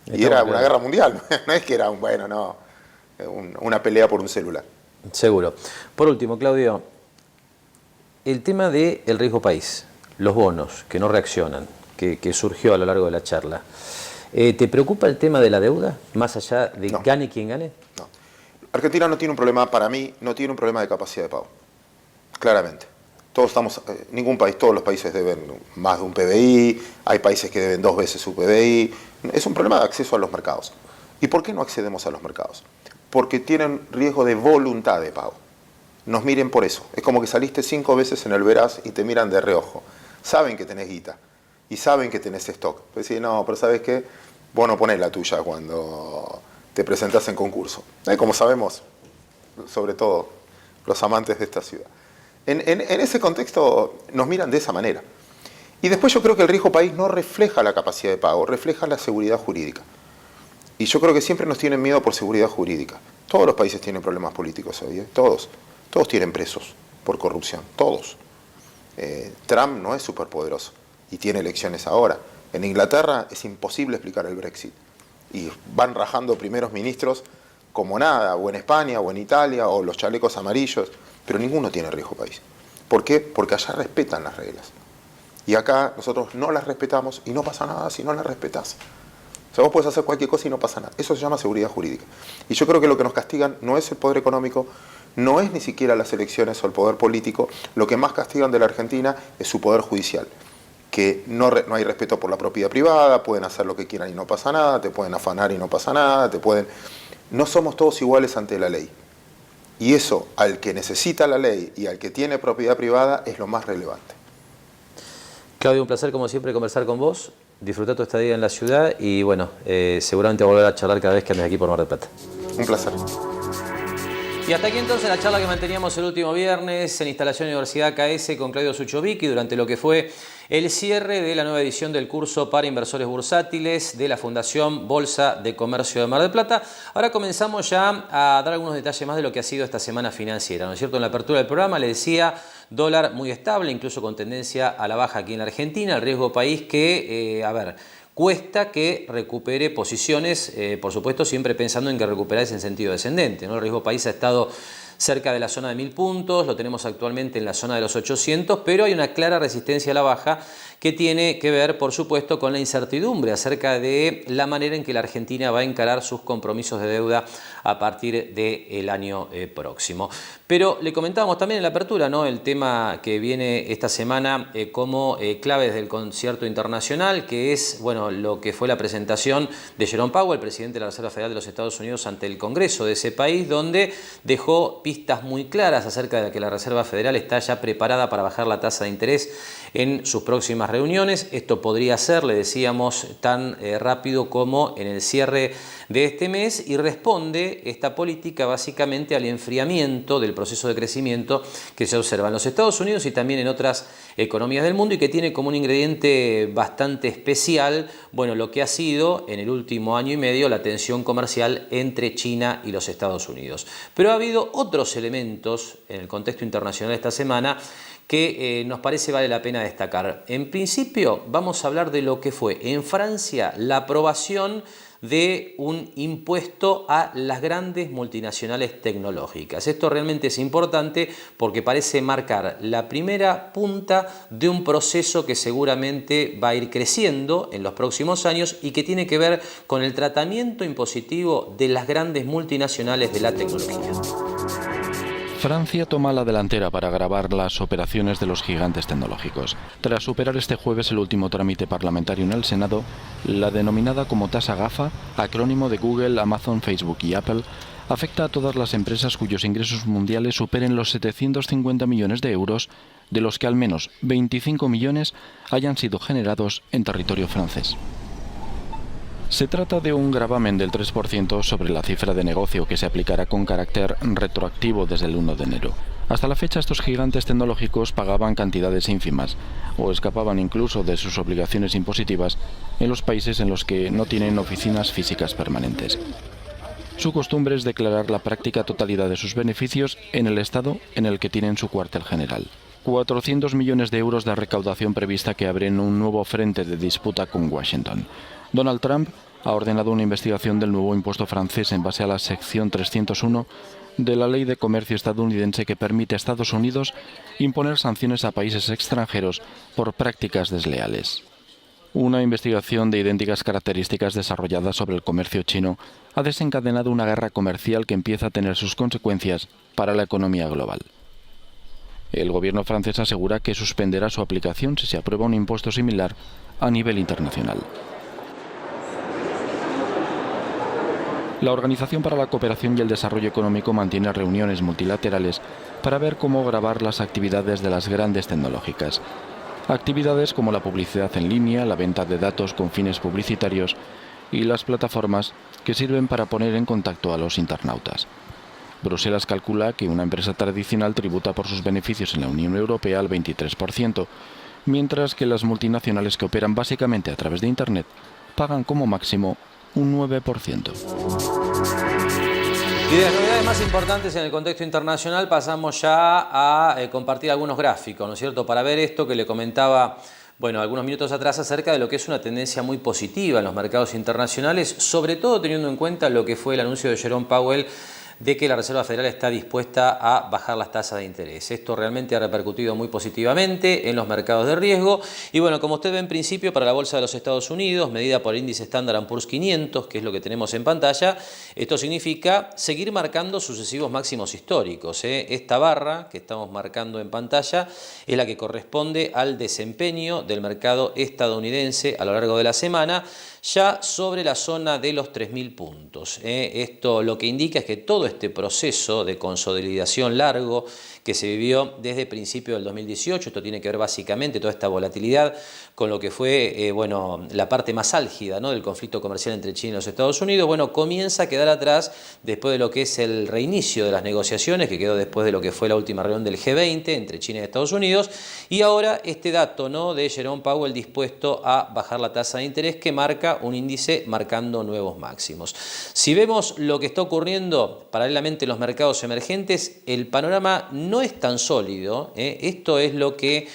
Y era una guerra mundial, no es que era una pelea por un celular. Seguro. Por último, Claudio, el tema del riesgo país, los bonos que no reaccionan, que surgió a lo largo de la charla. ¿Te preocupa el tema de la deuda, más allá de gane quien gane? No. Argentina no tiene un problema, para mí, no tiene un problema de capacidad de pago. Claramente. Todos los países deben más de un PBI, hay países que deben 2 veces su PBI. Es un problema de acceso a los mercados. ¿Y por qué no accedemos a los mercados? Porque tienen riesgo de voluntad de pago. Nos miren por eso. Es como que saliste 5 veces en el Veraz y te miran de reojo. Saben que tenés guita y saben que tenés stock. Pues sí, no, pero ¿sabes qué? Vos no ponés la tuya cuando te presentás en concurso. Como sabemos, sobre todo los amantes de esta ciudad. En ese contexto nos miran de esa manera. Y después yo creo que el riesgo país no refleja la capacidad de pago, refleja la seguridad jurídica. Y yo creo que siempre nos tienen miedo por seguridad jurídica. Todos los países tienen problemas políticos hoy, todos. Todos tienen presos por corrupción, todos. Trump no es superpoderoso y tiene elecciones ahora. En Inglaterra es imposible explicar el Brexit. Y van rajando primeros ministros como nada, o en España, o en Italia, o los chalecos amarillos. Pero ninguno tiene riesgo país. ¿Por qué? Porque allá respetan las reglas. Y acá nosotros no las respetamos y no pasa nada si no las respetás. O sea, vos podés hacer cualquier cosa y no pasa nada. Eso se llama seguridad jurídica. Y yo creo que lo que nos castigan no es el poder económico, no es ni siquiera las elecciones o el poder político. Lo que más castigan de la Argentina es su poder judicial. Que no hay respeto por la propiedad privada, pueden hacer lo que quieran y no pasa nada, te pueden afanar y no pasa nada, No somos todos iguales ante la ley. Y eso, al que necesita la ley y al que tiene propiedad privada, es lo más relevante. Claudio, un placer como siempre conversar con vos, disfrutar tu estadía en la ciudad y bueno, seguramente volver a charlar cada vez que andes aquí por Mar del Plata. Un placer. Y hasta aquí entonces la charla que manteníamos el último viernes en Instalación Universidad KS con Claudio Suchovicki durante lo que fue el cierre de la nueva edición del curso para inversores bursátiles de la Fundación Bolsa de Comercio de Mar del Plata. Ahora comenzamos ya a dar algunos detalles más de lo que ha sido esta semana financiera, ¿no es cierto? En la apertura del programa le decía dólar muy estable, incluso con tendencia a la baja aquí en la Argentina, el riesgo país que, cuesta que recupere posiciones, por supuesto siempre pensando en que recuperar es en sentido descendente, ¿no? El riesgo país ha estado cerca de la zona de 1000 puntos, lo tenemos actualmente en la zona de los 800, pero hay una clara resistencia a la baja que tiene que ver, por supuesto, con la incertidumbre acerca de la manera en que la Argentina va a encarar sus compromisos de deuda a partir del año próximo. Pero le comentábamos también en la apertura, ¿no?, el tema que viene esta semana como claves del concierto internacional, que es, bueno, lo que fue la presentación de Jerome Powell, presidente de la Reserva Federal de los Estados Unidos, ante el Congreso de ese país, donde dejó pistas muy claras acerca de que la Reserva Federal está ya preparada para bajar la tasa de interés en sus próximas reuniones. Esto podría ser, le decíamos, tan rápido como en el cierre de este mes y responde esta política básicamente al enfriamiento del proceso de crecimiento que se observa en los Estados Unidos y también en otras economías del mundo y que tiene como un ingrediente bastante especial, bueno, lo que ha sido en el último año y medio la tensión comercial entre China y los Estados Unidos. Pero ha habido otros elementos en el contexto internacional esta semana que nos parece vale la pena destacar. En principio vamos a hablar de lo que fue en Francia la aprobación de un impuesto a las grandes multinacionales tecnológicas. Esto realmente es importante porque parece marcar la primera punta de un proceso que seguramente va a ir creciendo en los próximos años y que tiene que ver con el tratamiento impositivo de las grandes multinacionales de la tecnología. Francia toma la delantera para gravar las operaciones de los gigantes tecnológicos. Tras superar este jueves el último trámite parlamentario en el Senado, la denominada como tasa GAFA, acrónimo de Google, Amazon, Facebook y Apple, afecta a todas las empresas cuyos ingresos mundiales superen los 750 millones de euros, de los que al menos 25 millones hayan sido generados en territorio francés. Se trata de un gravamen del 3% sobre la cifra de negocio que se aplicará con carácter retroactivo desde el 1 de enero. Hasta la fecha estos gigantes tecnológicos pagaban cantidades ínfimas o escapaban incluso de sus obligaciones impositivas en los países en los que no tienen oficinas físicas permanentes. Su costumbre es declarar la práctica totalidad de sus beneficios en el estado en el que tienen su cuartel general. 400 millones de euros de recaudación prevista que abren un nuevo frente de disputa con Washington. Donald Trump ha ordenado una investigación del nuevo impuesto francés en base a la sección 301 de la Ley de Comercio estadounidense que permite a Estados Unidos imponer sanciones a países extranjeros por prácticas desleales. Una investigación de idénticas características desarrollada sobre el comercio chino ha desencadenado una guerra comercial que empieza a tener sus consecuencias para la economía global. El gobierno francés asegura que suspenderá su aplicación si se aprueba un impuesto similar a nivel internacional. La Organización para la Cooperación y el Desarrollo Económico mantiene reuniones multilaterales para ver cómo gravar las actividades de las grandes tecnológicas. Actividades como la publicidad en línea, la venta de datos con fines publicitarios y las plataformas que sirven para poner en contacto a los internautas. Bruselas calcula que una empresa tradicional tributa por sus beneficios en la Unión Europea al 23%, mientras que las multinacionales que operan básicamente a través de Internet pagan como máximo un 9%. Y de las novedades más importantes en el contexto internacional pasamos ya a compartir algunos gráficos, ¿no es cierto? Para ver esto que le comentaba, bueno, algunos minutos atrás acerca de lo que es una tendencia muy positiva en los mercados internacionales, sobre todo teniendo en cuenta lo que fue el anuncio de Jerome Powell de que la Reserva Federal está dispuesta a bajar las tasas de interés. Esto realmente ha repercutido muy positivamente en los mercados de riesgo y bueno, como usted ve en principio para la Bolsa de los Estados Unidos, medida por el índice Standard & Poor's 500, que es lo que tenemos en pantalla, esto significa seguir marcando sucesivos máximos históricos. Esta barra que estamos marcando en pantalla es la que corresponde al desempeño del mercado estadounidense a lo largo de la semana, ya sobre la zona de los 3.000 puntos. Esto lo que indica es que todo este proceso de consolidación largo que se vivió desde principios del 2018, esto tiene que ver básicamente toda esta volatilidad con lo que fue bueno, la parte más álgida, ¿no?, del conflicto comercial entre China y los Estados Unidos, bueno, comienza a quedar atrás después de lo que es el reinicio de las negociaciones, que quedó después de lo que fue la última reunión del G20 entre China y Estados Unidos, y ahora este dato, ¿no?, de Jerome Powell dispuesto a bajar la tasa de interés que marca un índice marcando nuevos máximos. Si vemos lo que está ocurriendo paralelamente en los mercados emergentes, el panorama no es tan sólido. Esto es lo que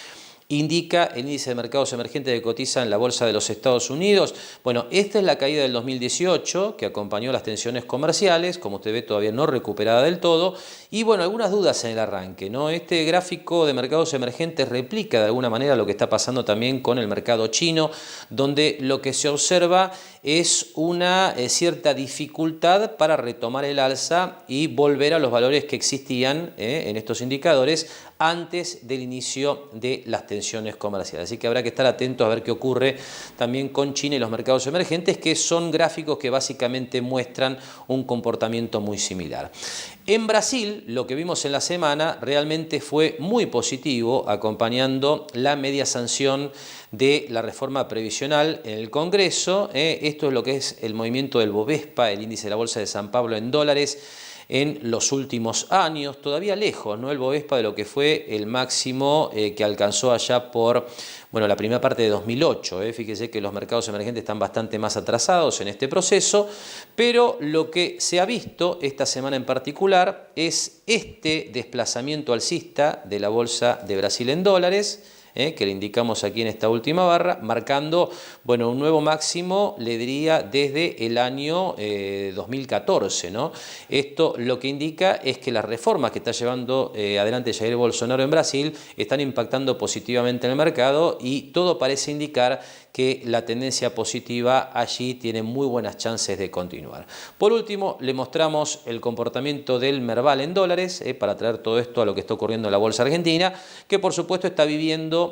indica el índice de mercados emergentes que cotiza en la Bolsa de los Estados Unidos. Bueno, esta es la caída del 2018 que acompañó las tensiones comerciales, como usted ve todavía no recuperada del todo, y bueno, algunas dudas en el arranque, ¿no? Este gráfico de mercados emergentes replica de alguna manera lo que está pasando también con el mercado chino, donde lo que se observa es una cierta dificultad para retomar el alza y volver a los valores que existían en estos indicadores antes del inicio de las tensiones tensiones comerciales. Así que habrá que estar atentos a ver qué ocurre también con China y los mercados emergentes, que son gráficos que básicamente muestran un comportamiento muy similar. En Brasil, lo que vimos en la semana realmente fue muy positivo, acompañando la media sanción de la reforma previsional en el Congreso. Esto es lo que es el movimiento del Bovespa, el índice de la Bolsa de San Pablo en dólares, en los últimos años, todavía lejos, ¿no? El Bovespa de lo que fue el máximo que alcanzó allá por la primera parte de 2008. Fíjese que los mercados emergentes están bastante más atrasados en este proceso, pero lo que se ha visto esta semana en particular es este desplazamiento alcista de la Bolsa de Brasil en dólares, que le indicamos aquí en esta última barra, marcando un nuevo máximo, le diría, desde el año 2014, ¿no? Esto lo que indica es que las reformas que está llevando adelante Jair Bolsonaro en Brasil están impactando positivamente en el mercado, y todo parece indicar que la tendencia positiva allí tiene muy buenas chances de continuar. Por último, le mostramos el comportamiento del Merval en dólares, para traer todo esto a lo que está ocurriendo en la bolsa argentina, que por supuesto está viviendo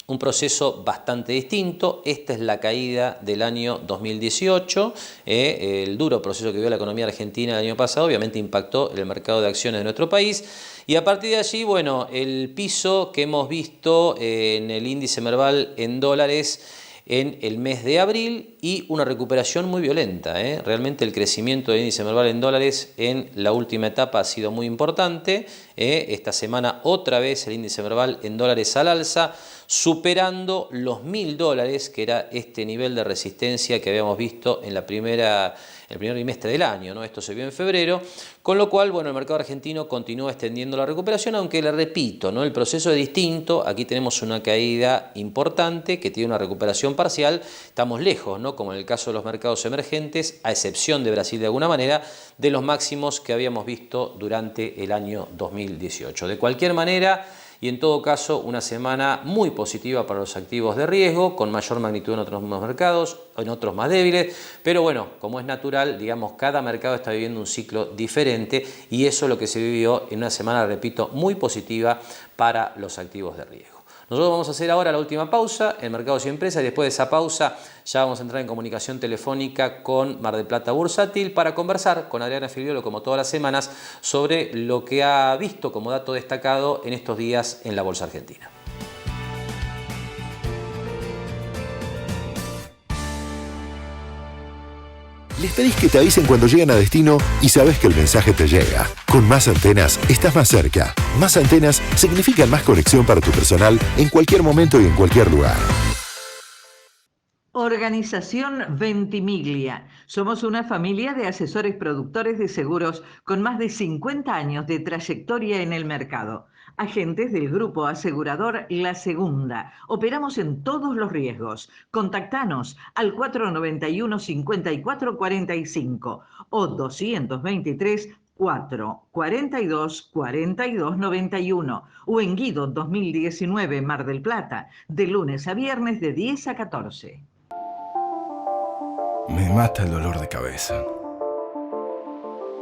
un proceso bastante distinto. Esta es la caída del año 2018, el duro proceso que vio la economía argentina el año pasado, obviamente impactó en el mercado de acciones de nuestro país, y a partir de allí, el piso que hemos visto en el índice Merval en dólares en el mes de abril, y una recuperación muy violenta. Realmente el crecimiento del índice Merval en dólares en la última etapa ha sido muy importante. Esta semana otra vez el índice Merval en dólares al alza, superando los $1.000, que era este nivel de resistencia que habíamos visto en el primer trimestre del año, ¿no? Esto se vio en febrero, con lo cual, el mercado argentino continúa extendiendo la recuperación, aunque le repito, ¿no? El proceso es distinto. Aquí tenemos una caída importante que tiene una recuperación parcial. Estamos lejos, ¿no? Como en el caso de los mercados emergentes, a excepción de Brasil de alguna manera, de los máximos que habíamos visto durante el año 2018. De cualquier manera, y en todo caso, una semana muy positiva para los activos de riesgo, con mayor magnitud en otros mercados, en otros más débiles, pero como es natural, cada mercado está viviendo un ciclo diferente, y eso es lo que se vivió en una semana, repito, muy positiva para los activos de riesgo. Nosotros vamos a hacer ahora la última pausa en Mercados y Empresas, y después de esa pausa ya vamos a entrar en comunicación telefónica con Mar del Plata Bursátil para conversar con Adriana Filiolo, como todas las semanas, sobre lo que ha visto como dato destacado en estos días en la Bolsa Argentina. Les pedís que te avisen cuando lleguen a destino y sabes que el mensaje te llega. Con Más Antenas estás más cerca. Más Antenas significan más conexión para tu personal en cualquier momento y en cualquier lugar. Organización Ventimiglia. Somos una familia de asesores productores de seguros con más de 50 años de trayectoria en el mercado. Agentes del grupo asegurador La Segunda. Operamos en todos los riesgos. Contactanos al 491-5445 o 223 442 4291 o en Guido 2019 Mar del Plata, de lunes a viernes de 10 a 14. Me mata el dolor de cabeza.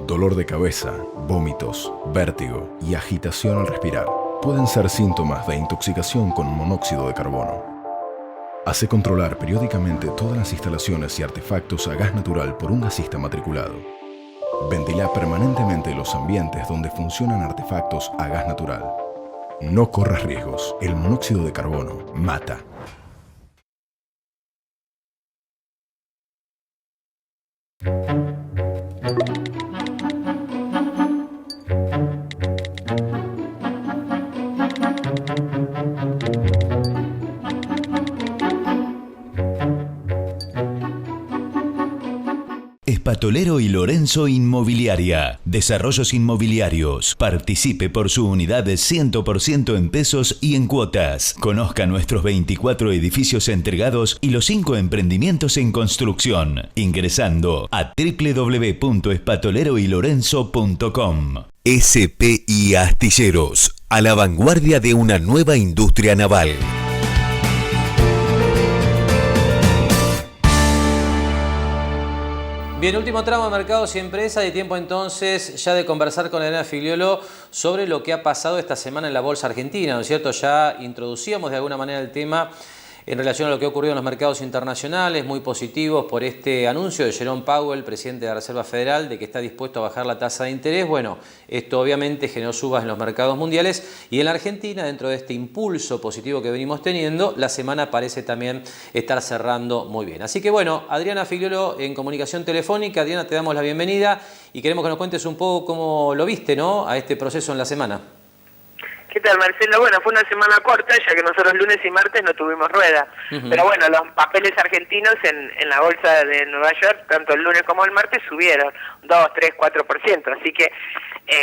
Dolor de cabeza, vómitos, vértigo y agitación al respirar pueden ser síntomas de intoxicación con monóxido de carbono. Hace controlar periódicamente todas las instalaciones y artefactos a gas natural por un gasista matriculado. Ventila permanentemente los ambientes donde funcionan artefactos a gas natural. No corras riesgos. El monóxido de carbono mata. Espatolero y Lorenzo Inmobiliaria. Desarrollos inmobiliarios. Participe por su unidad de 100% en pesos y en cuotas. Conozca nuestros 24 edificios entregados y los 5 emprendimientos en construcción, ingresando a www.espatoleroylorenzo.com. SPI Astilleros, a la vanguardia de una nueva industria naval. Bien, último tramo de Mercados y Empresas, y tiempo entonces ya de conversar con Adriana Figliuolo sobre lo que ha pasado esta semana en la Bolsa Argentina, ¿no es cierto? Ya introducíamos de alguna manera el tema en relación a lo que ha ocurrido en los mercados internacionales, muy positivos por este anuncio de Jerome Powell, presidente de la Reserva Federal, de que está dispuesto a bajar la tasa de interés. Bueno, esto obviamente generó subas en los mercados mundiales, y en la Argentina, dentro de este impulso positivo que venimos teniendo, la semana parece también estar cerrando muy bien. Así que bueno, Adriana Figliuolo en comunicación telefónica. Adriana, te damos la bienvenida y queremos que nos cuentes un poco cómo lo viste, ¿no?, a este proceso en la semana. ¿Qué tal, Marcelo? Bueno, fue una semana corta, ya que nosotros lunes y martes no tuvimos rueda. Pero bueno, los papeles argentinos en la bolsa de Nueva York, tanto el lunes como el martes, subieron 2, 3, 4%. Así que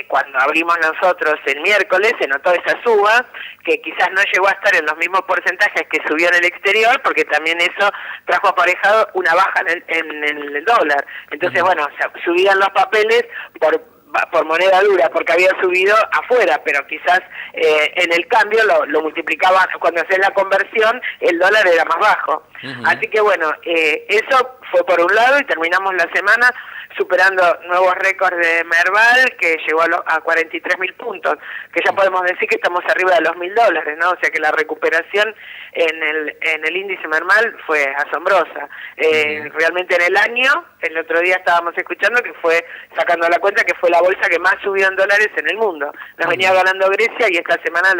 cuando abrimos nosotros el miércoles se notó esa suba, que quizás no llegó a estar en los mismos porcentajes que subió en el exterior, porque también eso trajo aparejado una baja en el dólar. Entonces, bueno, subían los papeles por moneda dura, porque había subido afuera, pero quizás en el cambio lo multiplicaban, cuando hacían la conversión, el dólar era más bajo. Así que bueno, eso fue por un lado, y terminamos la semana superando nuevos récords de Merval, que llegó a 43.000 puntos, que ya podemos decir que estamos arriba de los $1.000, ¿no? O sea que la recuperación en el índice Merval fue asombrosa. Realmente en el año, el otro día estábamos escuchando que fue, sacando la cuenta, que fue la bolsa que más subió en dólares en el mundo. Nos venía ganando Grecia, y esta semana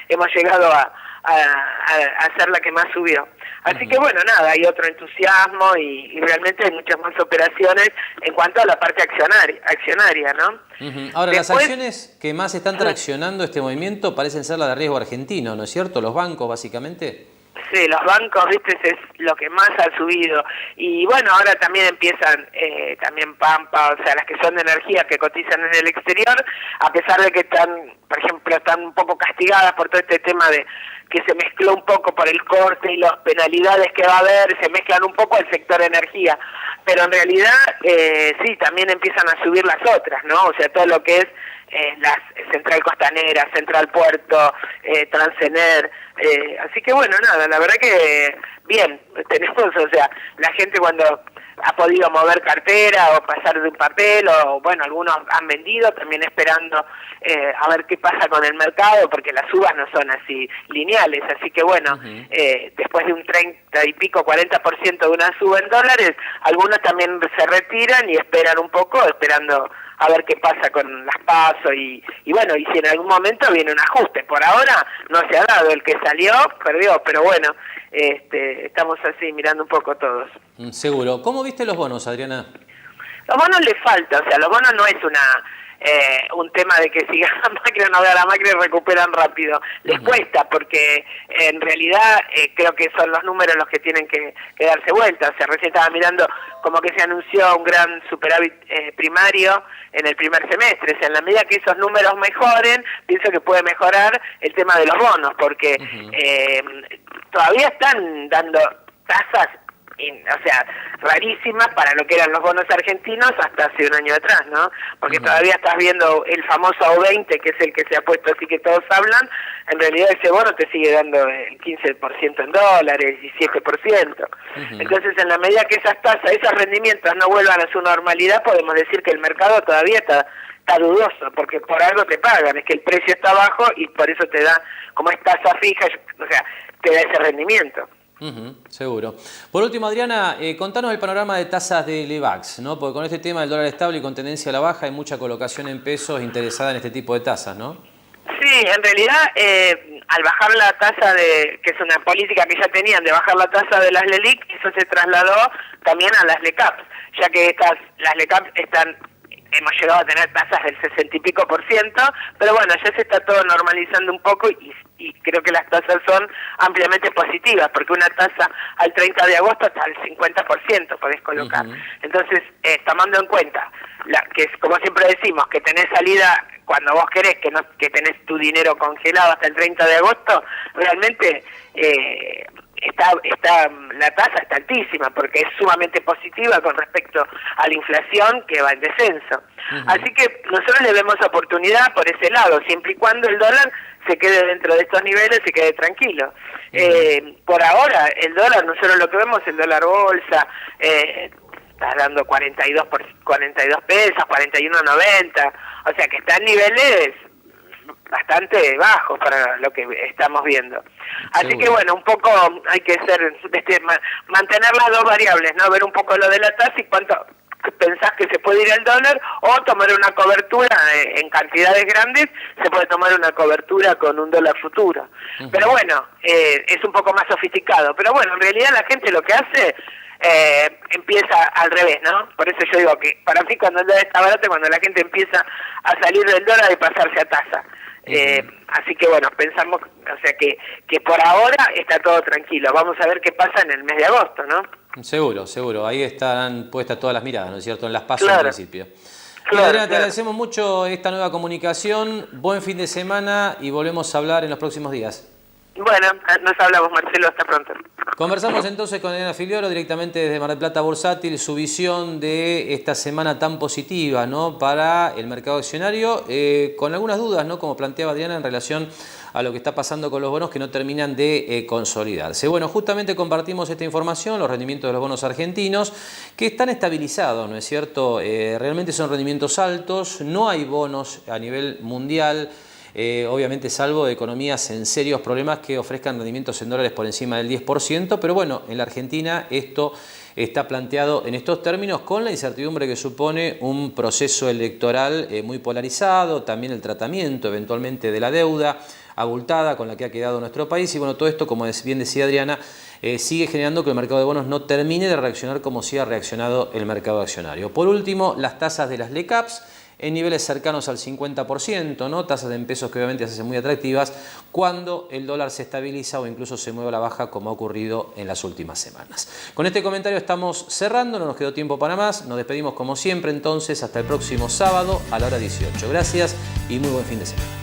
hemos llegado a ser la que más subió. Así que bueno, nada, hay otro entusiasmo y realmente hay muchas más operaciones en cuanto a la parte accionaria, ¿no? Ahora, las acciones que más están traccionando este movimiento parecen ser las de riesgo argentino, ¿no es cierto? Los bancos, básicamente. Sí, los bancos, viste, es lo que más ha subido. Y bueno, ahora también empiezan, también Pampa, o sea, las que son de energía, que cotizan en el exterior, a pesar de que están, por ejemplo, están un poco castigadas por todo este tema de que se mezcló un poco por el corte y las penalidades que va a haber, se mezclan un poco al sector energía. Pero en realidad, sí, también empiezan a subir las otras, ¿no? O sea, todo lo que es la Central Costanera, Central Puerto, Transener. Así que bueno, nada, la verdad que bien, tenemos, o sea, la gente cuando ha podido mover cartera o pasar de un papel, o bueno, algunos han vendido también esperando a ver qué pasa con el mercado, porque las subas no son así lineales. Así que bueno, después de un 30 y pico, 40% de una suba en dólares, algunos también se retiran y esperan un poco, esperando a ver qué pasa con las PASO y bueno, y si en algún momento viene un ajuste. Por ahora no se ha dado, el que salió perdió, pero bueno, estamos así mirando un poco todos. Seguro. ¿Cómo viste los bonos, Adriana? Los bonos le falta, o sea, los bonos no es un tema de que si gana Macri o no gana Macri recuperan rápido. Les cuesta, porque en realidad creo que son los números los que tienen que darse vuelta. O sea, recién estaba mirando como que se anunció un gran superávit primario en el primer semestre. O sea, en la medida que esos números mejoren, pienso que puede mejorar el tema de los bonos, porque todavía están dando tasas, o sea, rarísimas para lo que eran los bonos argentinos hasta hace un año atrás, ¿no? Porque todavía estás viendo el famoso O20, que es el que se ha puesto así que todos hablan. En realidad ese bono te sigue dando el 15% en dólares, 17%. Entonces, en la medida que esas tasas, esos rendimientos no vuelvan a su normalidad, podemos decir que el mercado todavía está dudoso, porque por algo te pagan, es que el precio está bajo y por eso te da, como es tasa fija, o sea, te da ese rendimiento. Seguro. Por último, Adriana, contanos el panorama de tasas de Levax, ¿no? Porque con este tema del dólar estable y con tendencia a la baja hay mucha colocación en pesos interesada en este tipo de tasas, ¿no? Sí, en realidad, al bajar la tasa que es una política que ya tenían de bajar la tasa de las LELIQ, eso se trasladó también a las LECAPs, ya que las LECAPs hemos llegado a tener tasas del 60 y pico %, pero bueno, ya se está todo normalizando un poco y creo que las tasas son ampliamente positivas, porque una tasa al 30 de agosto está al 50%, podés colocar. Entonces, tomando en cuenta, que es como siempre decimos, que tenés salida cuando vos querés, que tenés tu dinero congelado hasta el 30 de agosto, realmente la tasa está altísima, porque es sumamente positiva con respecto a la inflación, que va en descenso. Así que nosotros le vemos oportunidad por ese lado, siempre y cuando el dólar se quede dentro de estos niveles, se quede tranquilo. Por ahora, el dólar, nosotros lo que vemos, el dólar bolsa, estás dando 42 pesos, 41.90, o sea que están niveles bastante bajos para lo que estamos viendo. Así que bueno, un poco hay que mantener las dos variables, ¿no? Ver un poco lo de la tasa y cuánto pensás que se puede ir el dólar, o tomar una cobertura en cantidades grandes, se puede tomar una cobertura con un dólar futuro. Pero bueno, es un poco más sofisticado. Pero bueno, en realidad la gente lo que hace empieza al revés, ¿no? Por eso yo digo que para mí cuando el dólar está barato, cuando la gente empieza a salir del dólar y pasarse a tasa. Así que bueno, pensamos, o sea que por ahora está todo tranquilo. Vamos a ver qué pasa en el mes de agosto, ¿no? Seguro, seguro. Ahí están puestas todas las miradas, ¿no es cierto? En las pasos Claro. al principio. Claro, Adriana, te claro. agradecemos mucho esta nueva comunicación. Buen fin de semana y volvemos a hablar en los próximos días. Bueno, nos hablamos, Marcelo, hasta pronto. Conversamos entonces con Adriana Filioro directamente desde Mar del Plata Bursátil, su visión de esta semana tan positiva, ¿no?, para el mercado accionario, con algunas dudas, ¿no?, como planteaba Adriana, en relación a lo que está pasando con los bonos que no terminan de consolidarse. Bueno, justamente compartimos esta información, los rendimientos de los bonos argentinos, que están estabilizados, ¿no es cierto? Realmente son rendimientos altos, no hay bonos a nivel mundial, obviamente salvo de economías en serios problemas que ofrezcan rendimientos en dólares por encima del 10%, pero bueno, en la Argentina esto está planteado en estos términos con la incertidumbre que supone un proceso electoral muy polarizado, también el tratamiento eventualmente de la deuda abultada con la que ha quedado nuestro país y bueno, todo esto, como bien decía Adriana, sigue generando que el mercado de bonos no termine de reaccionar como sí ha reaccionado el mercado accionario. Por último, las tasas de las LECAPs en niveles cercanos al 50%, ¿no? Tasas en pesos que obviamente se hacen muy atractivas cuando el dólar se estabiliza o incluso se mueve a la baja como ha ocurrido en las últimas semanas. Con este comentario estamos cerrando, no nos quedó tiempo para más, nos despedimos como siempre entonces hasta el próximo sábado a la hora 18. Gracias y muy buen fin de semana.